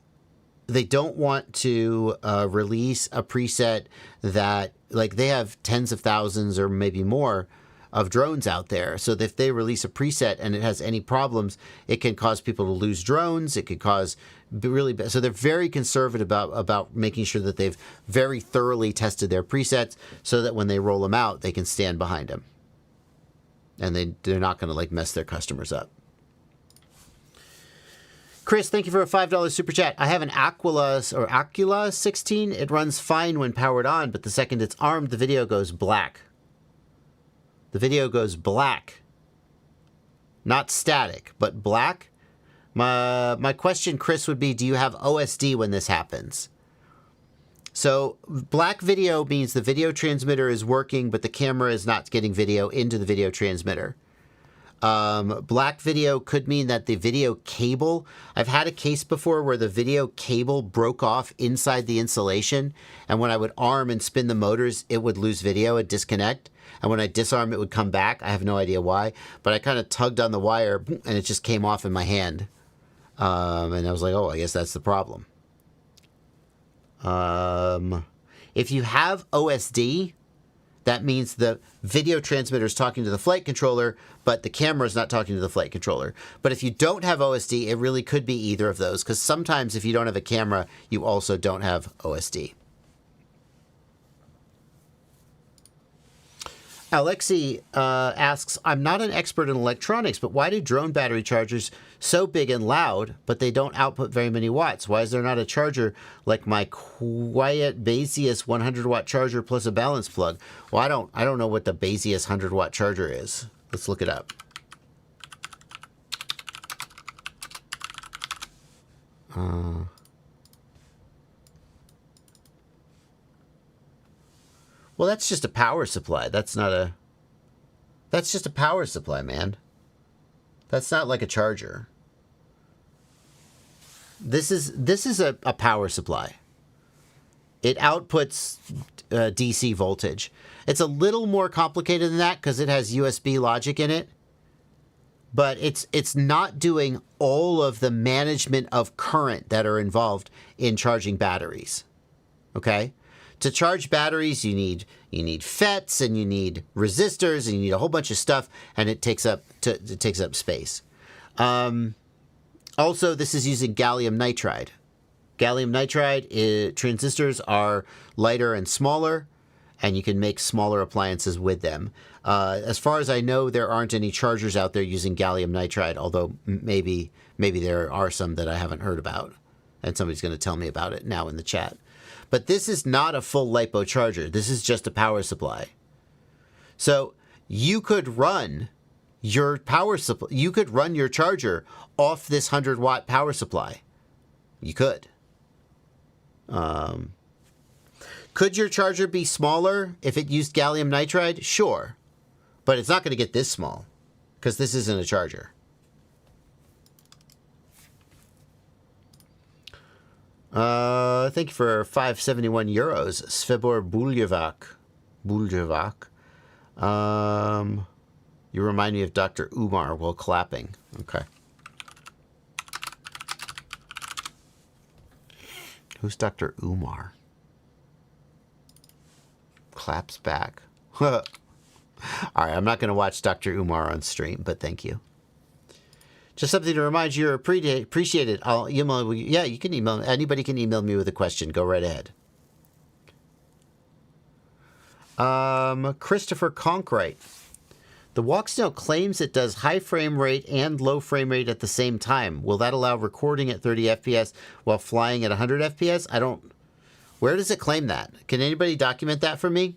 they don't want to release a preset that, like, they have tens of thousands or maybe more of drones out there. So that if they release a preset and it has any problems, it can cause people to lose drones. It could cause really bad. So they're very conservative about making sure that they've very thoroughly tested their presets so that when they roll them out, they can stand behind them. And they're not going to, like, mess their customers up. Chris, thank you for a $5 super chat. I have an Aquila 16. It runs fine when powered on, but the second it's armed, the video goes black. The video goes black. Not static, but black. My question, Chris, would be, do you have OSD when this happens? So black video means the video transmitter is working, but the camera is not getting video into the video transmitter. Black video could mean that the video cable, I've had a case before where the video cable broke off inside the insulation, and when I would arm and spin the motors, it would lose video and disconnect. And when I disarm, it would come back. I have no idea why, but I kind of tugged on the wire and it just came off in my hand. And I was like, oh, I guess that's the problem. If you have OSD, that means the video transmitter is talking to the flight controller, but the camera is not talking to the flight controller. But if you don't have OSD, it really could be either of those, because sometimes if you don't have a camera, you also don't have OSD. Alexi asks, I'm not an expert in electronics, but why do drone battery chargers so big and loud, but they don't output very many watts? Why is there not a charger like my quiet Baseus 100-watt charger plus a balance plug? Well, I don't know what the Baseus 100-watt charger is. Let's look it up. Well, that's just a power supply. That's just a power supply, man. That's not like a charger. This is a power supply. It outputs DC voltage. It's a little more complicated than that because it has USB logic in it. But it's not doing all of the management of current that are involved in charging batteries. Okay? To charge batteries, you need FETs and you need resistors and you need a whole bunch of stuff, and it takes up space. Also, this is using gallium nitride. Gallium nitride transistors are lighter and smaller, and you can make smaller appliances with them. As far as I know, there aren't any chargers out there using gallium nitride, although maybe there are some that I haven't heard about, and somebody's going to tell me about it now in the chat. But this is not a full LiPo charger. This is just a power supply. So you could run your power supply. You could run your charger off this 100-watt power supply. You could. Could your charger be smaller if it used gallium nitride? Sure. But it's not going to get this small because this isn't a charger. Thank you for 571 euros. Svebor Buljevak. You remind me of Dr. Umar while clapping. Okay. Who's Dr. Umar? Claps back. All right, I'm not going to watch Dr. Umar on stream, but thank you. Just something to remind you, you're appreciated. I'll email you. Yeah, you can email. Anybody can email me with a question. Go right ahead. Christopher Conkright. The Walksnail claims it does high frame rate and low frame rate at the same time. Will that allow recording at 30 FPS while flying at 100 FPS? I don't... Where does it claim that? Can anybody document that for me?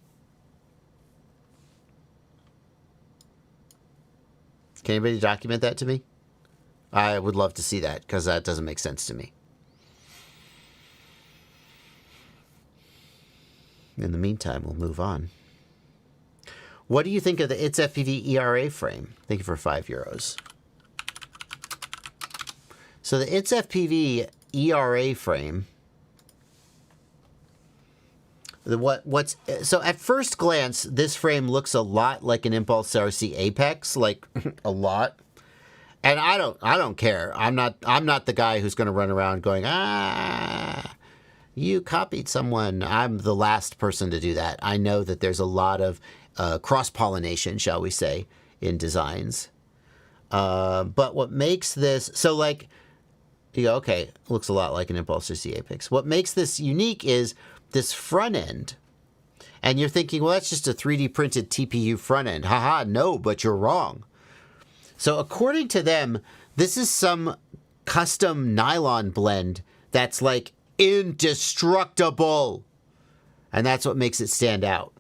Can anybody document that to me? I would love to see that, because that doesn't make sense to me. In the meantime, we'll move on. What do you think of the It's FPV ERA frame? Thank you for €5. So the It's FPV ERA frame... So at first glance, this frame looks a lot like an Impulse RC Apex, like a lot. And I don't care. I'm not the guy who's going to run around going, you copied someone. I'm the last person to do that. I know that there's a lot of cross-pollination, shall we say, in designs. But what makes this so like, you go, okay, looks a lot like an Impulse RC Apex. What makes this unique is this front end. And you're thinking, well, that's just a 3D printed TPU front end. Haha, no, but you're wrong. So according to them, this is some custom nylon blend that's like indestructible. And that's what makes it stand out.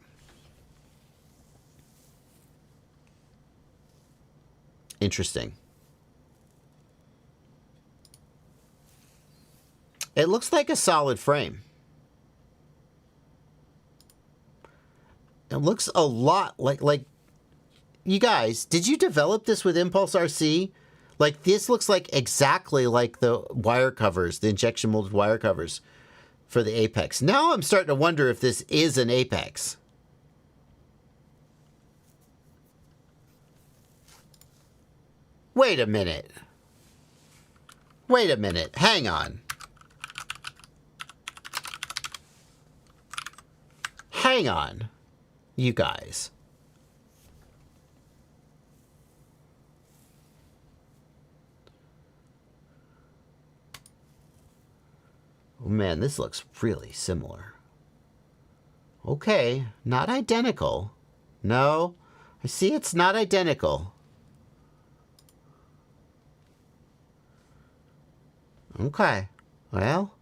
Interesting. It looks like a solid frame. It looks a lot like you guys, did you develop this with Impulse RC? Like this looks like exactly like the wire covers, the injection molded wire covers for the Apex. Now I'm starting to wonder if this is an Apex. Wait a minute. Wait a minute. Hang on. Hang on. You guys. Oh man, this looks really similar. Okay, not identical. No, I see it's not identical. Okay, well.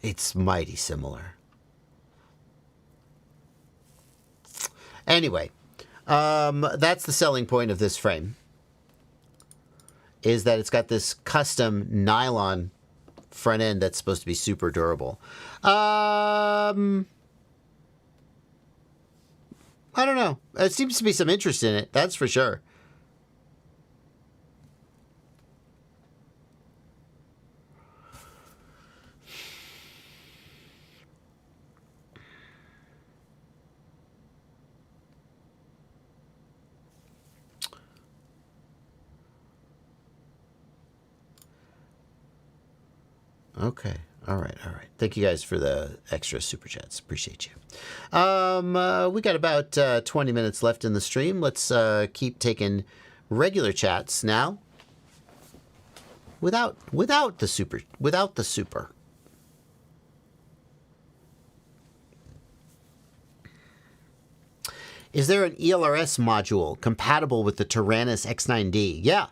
It's mighty similar. Anyway, that's the selling point of this frame. Is that it's got this custom nylon front end that's supposed to be super durable. I don't know. There seems to be some interest in it, that's for sure. Okay. All right. All right. Thank you guys for the extra super chats. Appreciate you. We got about 20 minutes left in the stream. Let's keep taking regular chats now. Without the super. Is there an ELRS module compatible with the Tyrannus X9D? Yeah.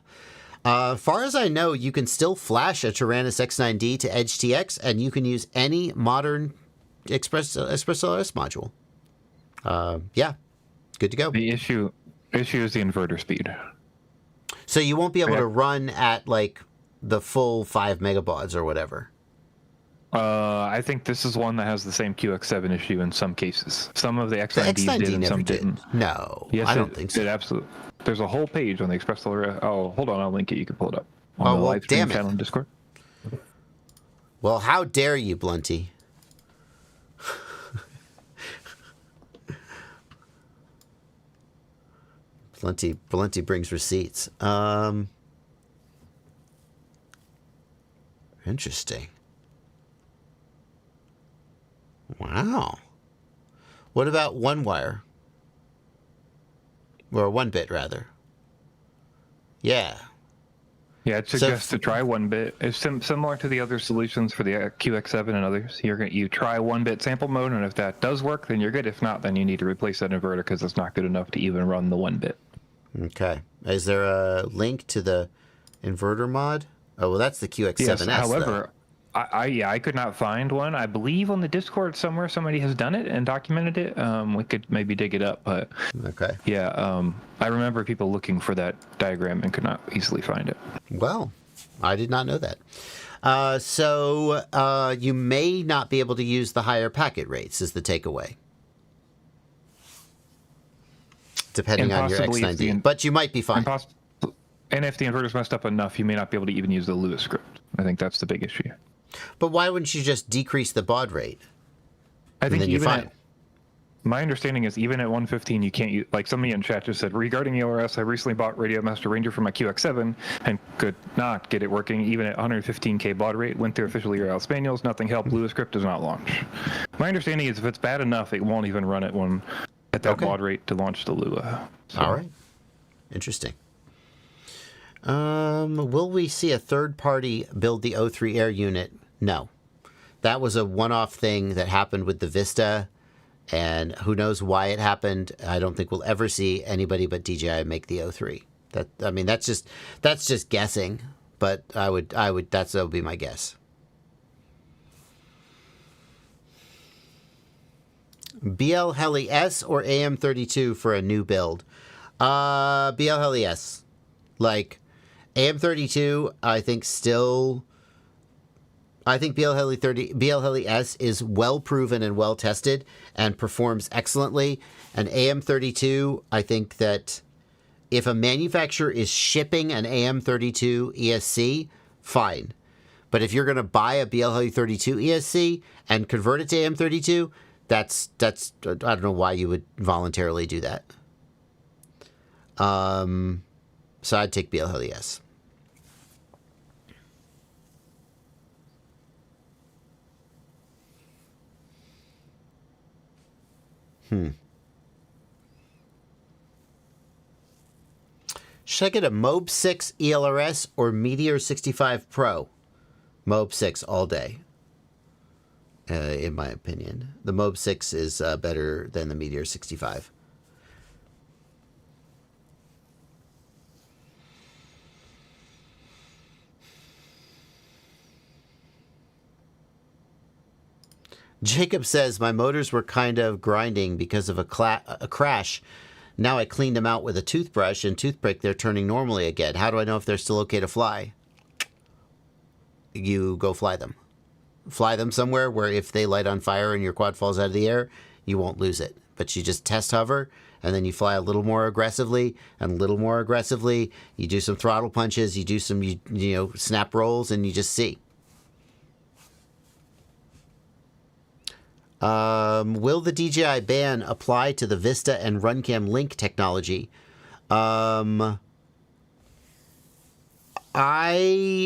Far as I know, you can still flash a Tyrannus X9D to Edge TX, and you can use any modern ExpressLRS module. Yeah, good to go. The issue is the inverter speed. So you won't be able to run at like the full 5 megabauds or whatever. I think this is one that has the same QX7 issue in some cases. Some of the X9Ds did and some didn't. No, yes, I don't think so. It absolutely. There's a whole page on the ExpressLRS. Oh, hold on, I'll link it. You can pull it up on the Livestream channel on Discord. Well, how dare you, Blunty? Blunty brings receipts. Interesting. Wow. What about one wire? Or 1-bit, rather. Yeah. Yeah, it suggests to try 1-bit. It's similar to the other solutions for the QX7 and others. You try 1-bit sample mode, and if that does work, then you're good. If not, then you need to replace that inverter because it's not good enough to even run the 1-bit. Okay. Is there a link to the inverter mod? Oh, well, that's the QX7S. Yes, however, I could not find one. I believe on the Discord somewhere somebody has done it and documented it. We could maybe dig it up, but okay. Yeah, I remember people looking for that diagram and could not easily find it. Well, I did not know that. So you may not be able to use the higher packet rates is the takeaway. Depending on your X90. But you might be fine. And if the inverter's messed up enough, you may not be able to even use the Lewis script. I think that's the big issue. But why wouldn't you just decrease the baud rate? I think even my understanding is even at 115, you can't use, like somebody in chat just said, regarding ELRS, I recently bought Radio Master Ranger for my QX7 and could not get it working even at 115K baud rate. Went through official ELRS manuals, nothing helped. Lewis script does not launch. My understanding is if it's bad enough, it won't even run at that baud rate to launch the Lua. So. All right. Interesting. Will we see a third party build the O3 Air unit? No. That was a one-off thing that happened with the Vista, and who knows why it happened. I don't think we'll ever see anybody but DJI make the O3. That's just guessing, but that would be my guess. BL Heli S or AM32 for a new build? BL Heli S. Like, AM32, I think BL Heli S is well proven and well tested and performs excellently. And AM32, I think that if a manufacturer is shipping an AM32 ESC, fine. But if you're going to buy a BL Heli 32 ESC and convert it to AM32, that's I don't know why you would voluntarily do that. So I'd take BL Heli S. Should I get a Mob 6 ELRS or Meteor 65 Pro? Mob 6 all day, in my opinion. The Mob 6 is better than the Meteor 65. Jacob says, my motors were kind of grinding because of a crash. Now I cleaned them out with a toothbrush and toothpick. They're turning normally again. How do I know if they're still okay to fly? You go fly them. Fly them somewhere where if they light on fire and your quad falls out of the air, you won't lose it. But you just test hover, and then you fly a little more aggressively and a little more aggressively. You do some throttle punches, you do some snap rolls, and you just see. Will the DJI ban apply to the Vista and RunCam Link technology? I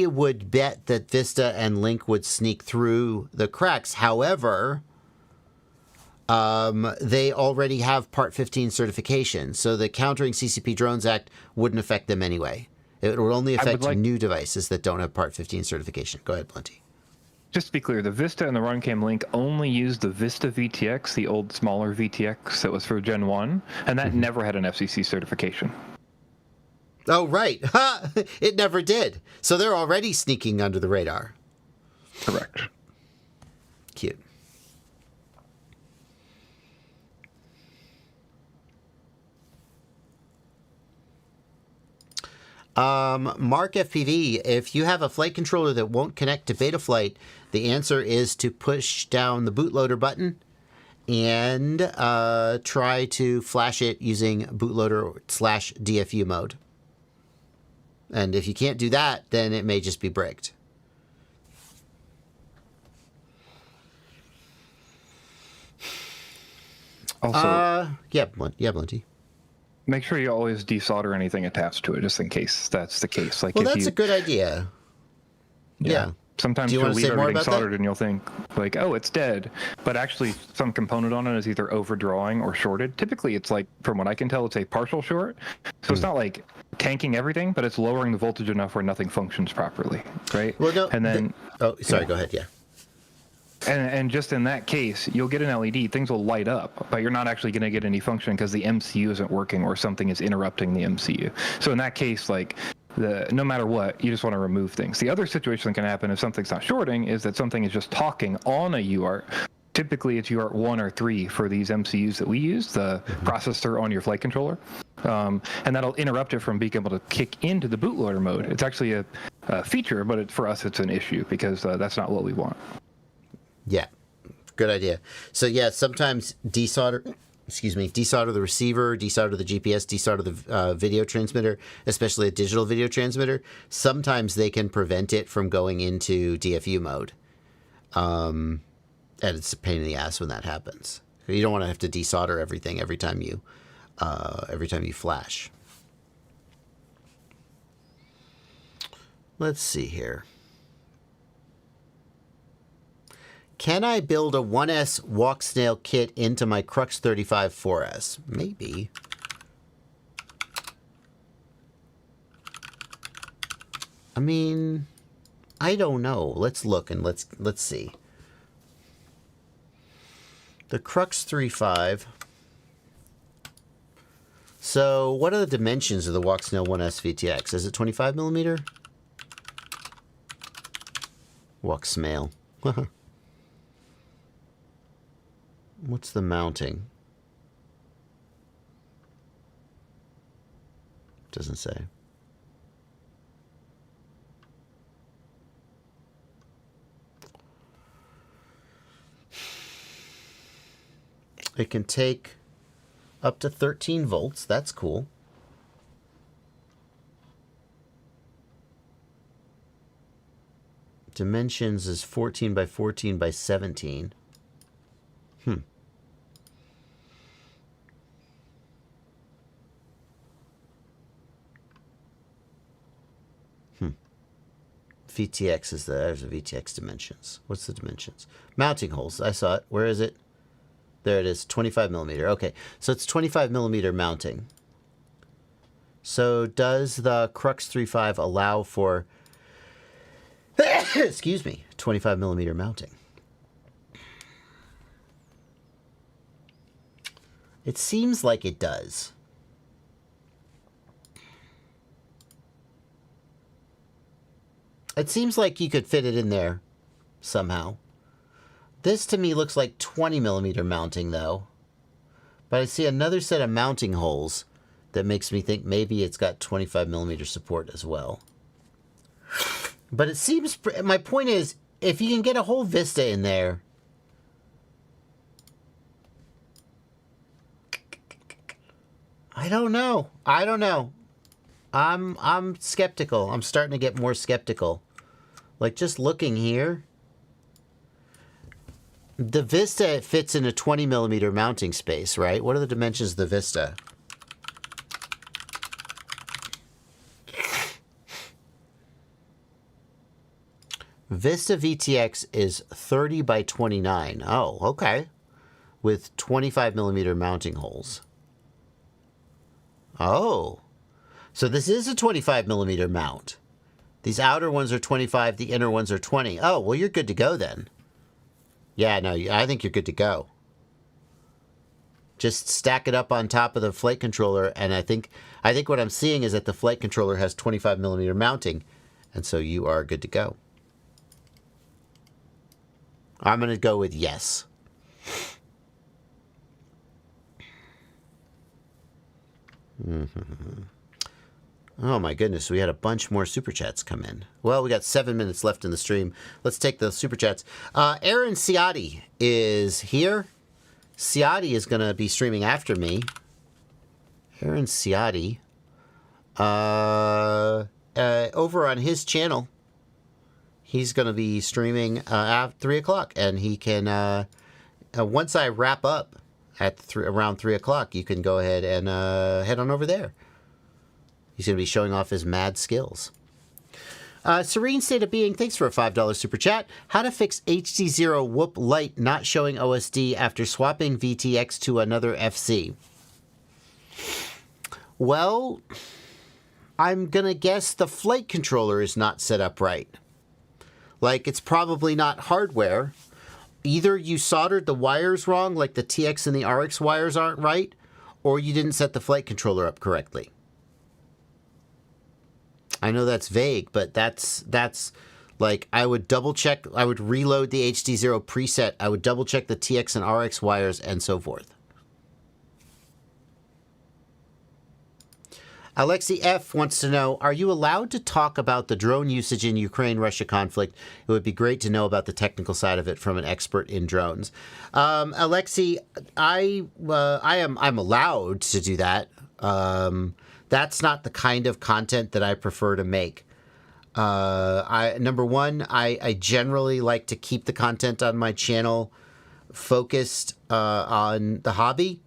would bet that Vista and Link would sneak through the cracks. However, they already have Part 15 certification, so the Countering CCP Drones Act wouldn't affect them anyway. It would only affect new devices that don't have Part 15 certification. Go ahead, Plenty. Just to be clear, the Vista and the RunCam Link only used the Vista VTX, the old smaller VTX that was for Gen 1, and that never had an FCC certification. Oh, right. It never did. So they're already sneaking under the radar. Correct. Cute. Mark FPV, if you have a flight controller that won't connect to Betaflight, the answer is to push down the bootloader button and try to flash it using bootloader/DFU mode. And if you can't do that, then it may just be bricked. Also, yeah, Blunty. Make sure you always desolder anything attached to it, just in case that's the case. Well, that's a good idea. Yeah. Sometimes you'll leave everything soldered and you'll think like, oh, it's dead. But actually some component on it is either overdrawing or shorted. Typically it's like, from what I can tell, it's a partial short. So it's not like tanking everything, but it's lowering the voltage enough where nothing functions properly, right? Well, no, and then... go ahead, yeah. And just in that case, you'll get an LED, things will light up, but you're not actually going to get any function because the MCU isn't working or something is interrupting the MCU. So in that case, like, no matter what, you just want to remove things. The other situation that can happen if something's not shorting is that something is just talking on a UART. Typically, it's UART 1 or 3 for these MCUs that we use, the processor on your flight controller. And that'll interrupt it from being able to kick into the bootloader mode. It's actually a feature, but for us, it's an issue because that's not what we want. Yeah, good idea. So, yeah, sometimes desolder the receiver, desolder the GPS, desolder the video transmitter, especially a digital video transmitter. Sometimes they can prevent it from going into DFU mode. And it's a pain in the ass when that happens. You don't want to have to desolder everything every time you flash. Let's see here. Can I build a 1S walk snail kit into my Crux 35 4S? Maybe. I mean, I don't know. Let's look and let's see. The Crux 35. So, what are the dimensions of the walk snail 1S VTX? Is it 25 millimeter? Walk snail. What's the mounting? Doesn't say. It can take up to 13 volts. That's cool. Dimensions is 14 by 14 by 17. VTX is there's the VTX dimensions. What's the dimensions? Mounting holes. I saw it. Where is it? There it is. 25 millimeter. Okay, so it's 25 millimeter mounting. So does the Crux 35 allow for, excuse me, 25 millimeter mounting? It seems like it does. It seems like you could fit it in there somehow. This to me looks like 20 millimeter mounting though. But I see another set of mounting holes that makes me think maybe it's got 25 millimeter support as well. But it seems, my point is, if you can get a whole Vista in there, I don't know. I'm skeptical. I'm starting to get more skeptical. Like, just looking here, the Vista fits in a 20 millimeter mounting space, right? What are the dimensions of the Vista? Vista VTX is 30 by 29. Oh, okay. With 25 millimeter mounting holes. Oh. So this is a 25 millimeter mount. These outer ones are 25, the inner ones are 20. Oh, well, you're good to go then. Yeah, no, I think you're good to go. Just stack it up on top of the flight controller, and I think what I'm seeing is that the flight controller has 25 millimeter mounting, and so you are good to go. I'm going to go with yes. Oh my goodness, we had a bunch more super chats come in. Well, we got 7 minutes left in the stream. Let's take the super chats. Aaron Ciotti is here. Ciotti is going to be streaming after me. Aaron Ciotti. Over on his channel, he's going to be streaming at 3 o'clock. And he can, once I wrap up at around 3 o'clock, you can go ahead and head on over there. He's going to be showing off his mad skills. Serene State of Being, thanks for a $5 super chat. How to fix HD0 Whoop Light not showing OSD after swapping VTX to another FC? Well, I'm going to guess the flight controller is not set up right. Like, it's probably not hardware. Either you soldered the wires wrong, like the TX and the RX wires aren't right, or you didn't set the flight controller up correctly. I know that's vague, but that's like, I would double check, I would reload the HD0 preset, I would double check the TX and RX wires, and so forth. Alexi F. wants to know, are you allowed to talk about the drone usage in Ukraine-Russia conflict? It would be great to know about the technical side of it from an expert in drones. Alexi, I'm allowed to do that. That's not the kind of content that I prefer to make. Number one, I generally like to keep the content on my channel focused on the hobby.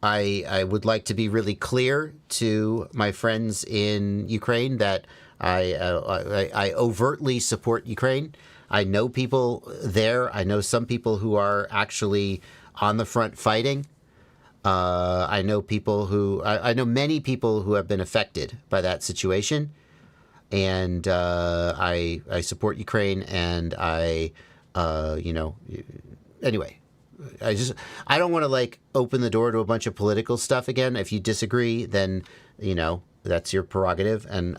I would like to be really clear to my friends in Ukraine that I overtly support Ukraine. I know people there. I know some people who are actually on the front fighting. I know many people who have been affected by that situation, and I support Ukraine, and anyway. I don't want to like open the door to a bunch of political stuff again. If you disagree, then, that's your prerogative. And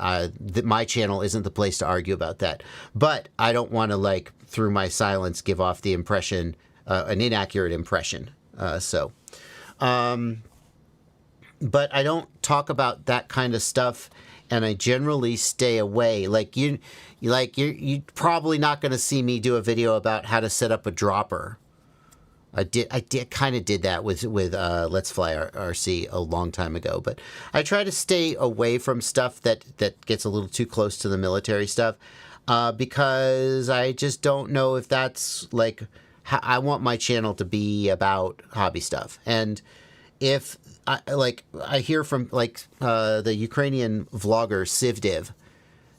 my channel isn't the place to argue about that. But I don't want to like, through my silence, give off the impression, an inaccurate impression. But I don't talk about that kind of stuff. And I generally stay away. You're probably not going to see me do a video about how to set up a dropper. I kind of did that with Let's Fly RC a long time ago, but I try to stay away from stuff that gets a little too close to the military stuff, because I just don't know if that's like, I want my channel to be about hobby stuff. And if I hear from the Ukrainian vlogger Sivdiv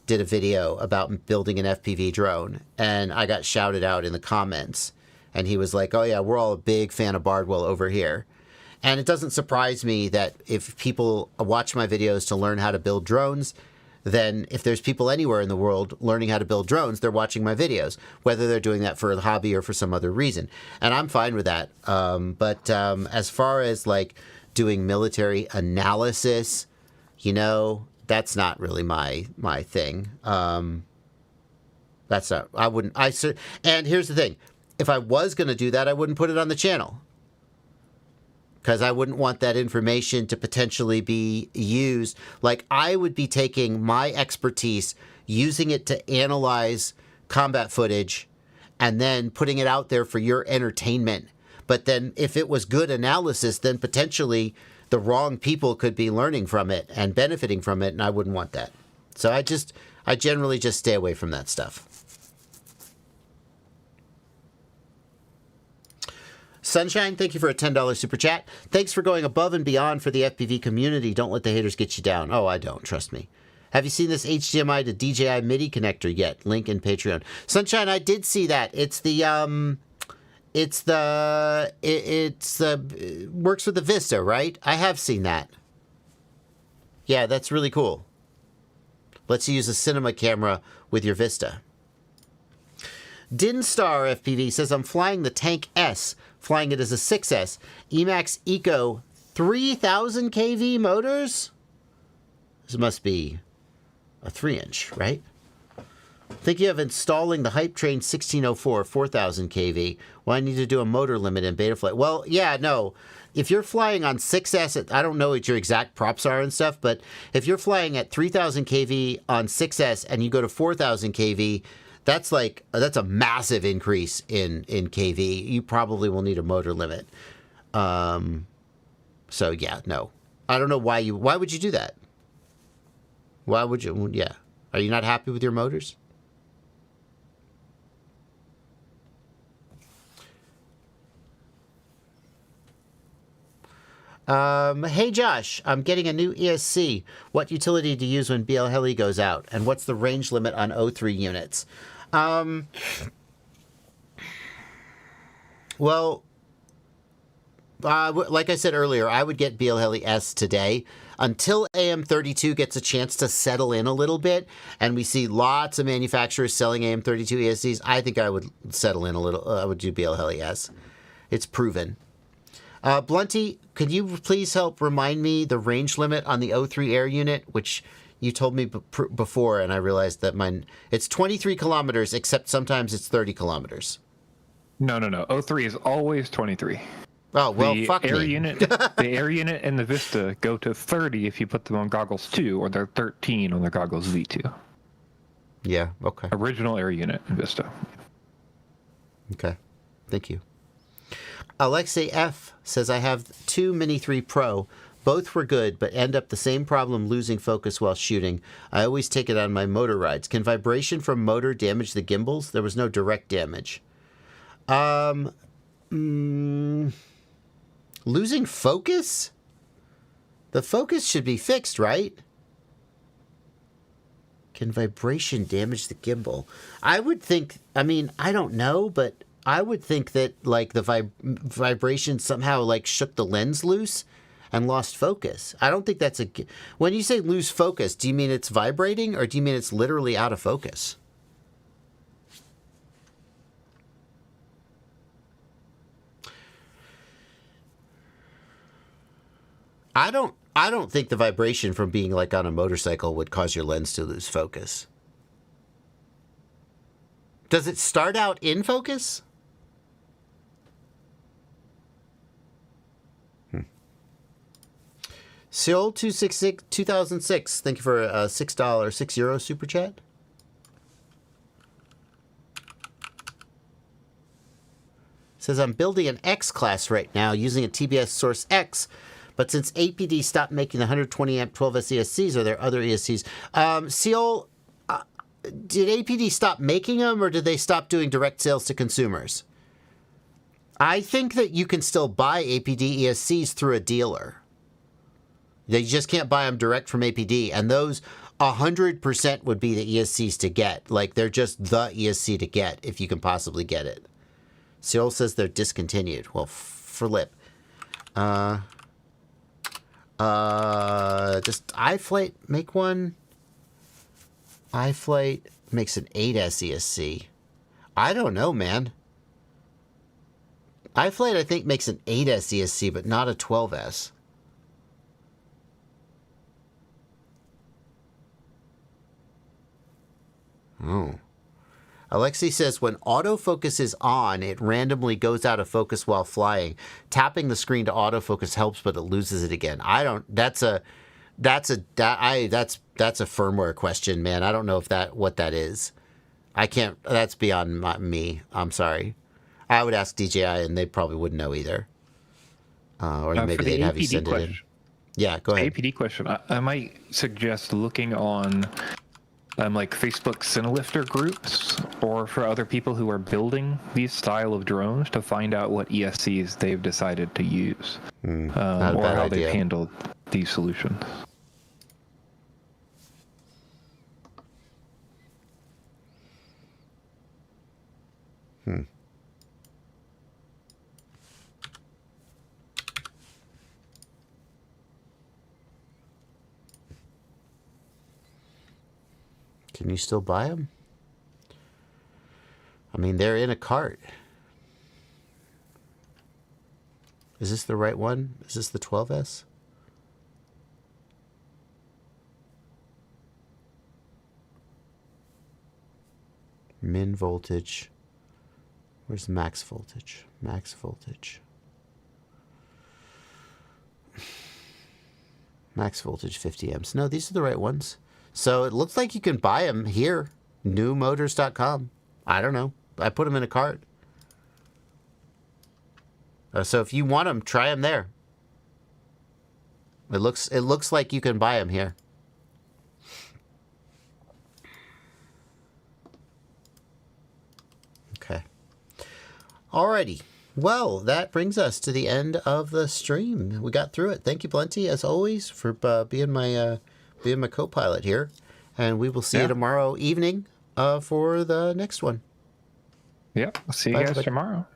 did a video about building an FPV drone, and I got shouted out in the comments. And he was like, oh, yeah, we're all a big fan of Bardwell over here. And it doesn't surprise me that if people watch my videos to learn how to build drones, then if there's people anywhere in the world learning how to build drones, they're watching my videos, whether they're doing that for a hobby or for some other reason. And I'm fine with that. But as far as like doing military analysis, that's not really my thing. That's not, I wouldn't, and here's the thing. If I was going to do that, I wouldn't put it on the channel, because I wouldn't want that information to potentially be used. Like, I would be taking my expertise, using it to analyze combat footage, and then putting it out there for your entertainment. But then if it was good analysis, then potentially the wrong people could be learning from it and benefiting from it, and I wouldn't want that. So I generally just stay away from that stuff. Sunshine, thank you for a $10 super chat. Thanks for going above and beyond for the FPV community. Don't let the haters get you down. Oh, I don't. Trust me. Have you seen this HDMI to DJI MIDI connector yet? Link in Patreon. Sunshine, I did see that. It works with the Vista, right? I have seen that. Yeah, that's really cool. Lets you use a cinema camera with your Vista. Dinstar FPV says, I'm flying the Tank S, flying it as a 6S. Emax Eco 3000 kV motors? This must be a 3-inch, right? Think you have installing the Hype Train 1604 4000 kV. Well, I need to do a motor limit in beta flight. Well, yeah, no. If you're flying on 6S, I don't know what your exact props are and stuff, but if you're flying at 3000 kV on 6S and you go to 4000 kV, that's a massive increase in kV. You probably will need a motor limit. So yeah, no. I don't know why would you do that? Why would you? Yeah. Are you not happy with your motors? Hey Josh, I'm getting a new ESC. What utility to use when BL Heli goes out? And what's the range limit on O3 units? Well, like I said earlier, I would get BL Heli S today until AM32 gets a chance to settle in a little bit, and we see lots of manufacturers selling AM32 ESCs. I think I would settle in a little. I would do BL Heli S. It's proven. Blunty, could you please help remind me the range limit on the O3 air unit, which you told me before, and I realized that it's 23 kilometers, except sometimes it's 30 kilometers. No. O3 is always 23. Oh, well, fuck air me. The air unit and the Vista go to 30 if you put them on goggles 2, or they're 13 on the goggles V2. Yeah, okay. Original air unit in Vista. Okay, thank you. Alexei F. says, I have 2 Mini 3 Pro. Both were good, but end up the same problem losing focus while shooting. I always take it on my motor rides. Can vibration from motor damage the gimbals? There was no direct damage. Losing focus? The focus should be fixed, right? Can vibration damage the gimbal? I would think, I don't know, but I would think that, like, the vibration somehow, like, shook the lens loose and lost focus. I don't think that's when you say lose focus, do you mean it's vibrating, or do you mean it's literally out of focus? I don't think the vibration from being, like, on a motorcycle would cause your lens to lose focus. Does it start out in focus? Seoul 266 2006. Thank you for a €6 super chat. Says, I'm building an X class right now using a TBS Source X, but since APD stopped making the 120 amp 12S ESCs, are there other ESCs? Seoul, did APD stop making them, or did they stop doing direct sales to consumers? I think that you can still buy APD ESCs through a dealer. You just can't buy them direct from APD, and those 100% would be the ESCs to get. Like, they're just the ESC to get if you can possibly get it. Seoul says they're discontinued. Well, for lip. Does iFlight make one? iFlight makes an 8S ESC. I don't know, man. iFlight, I think, makes an 8S ESC, but not a 12S. Oh. Alexei says, when autofocus is on, it randomly goes out of focus while flying. Tapping the screen to autofocus helps, but it loses it again. That's a firmware question, man. I don't know what that is. I can't, that's beyond me. I'm sorry. I would ask DJI, and they probably wouldn't know either. Or maybe they'd have you send it in. Yeah, go ahead. APD question. I might suggest looking on like Facebook Cinelifter groups, or for other people who are building these style of drones, to find out what ESCs they've decided to use, or how they've handled these solutions. Can you still buy them? I mean, they're in a cart. Is this the right one? Is this the 12S? Min voltage. Where's max voltage? Max voltage. Max voltage 50 amps. No, these are the right ones. So it looks like you can buy them here. Newmotors.com. I don't know. I put them in a cart. So if you want them, try them there. It looks like you can buy them here. Okay. Alrighty. Well, that brings us to the end of the stream. We got through it. Thank you plenty, as always, for being my co-pilot here. And we will see you tomorrow evening for the next one. Yep. See you guys tomorrow.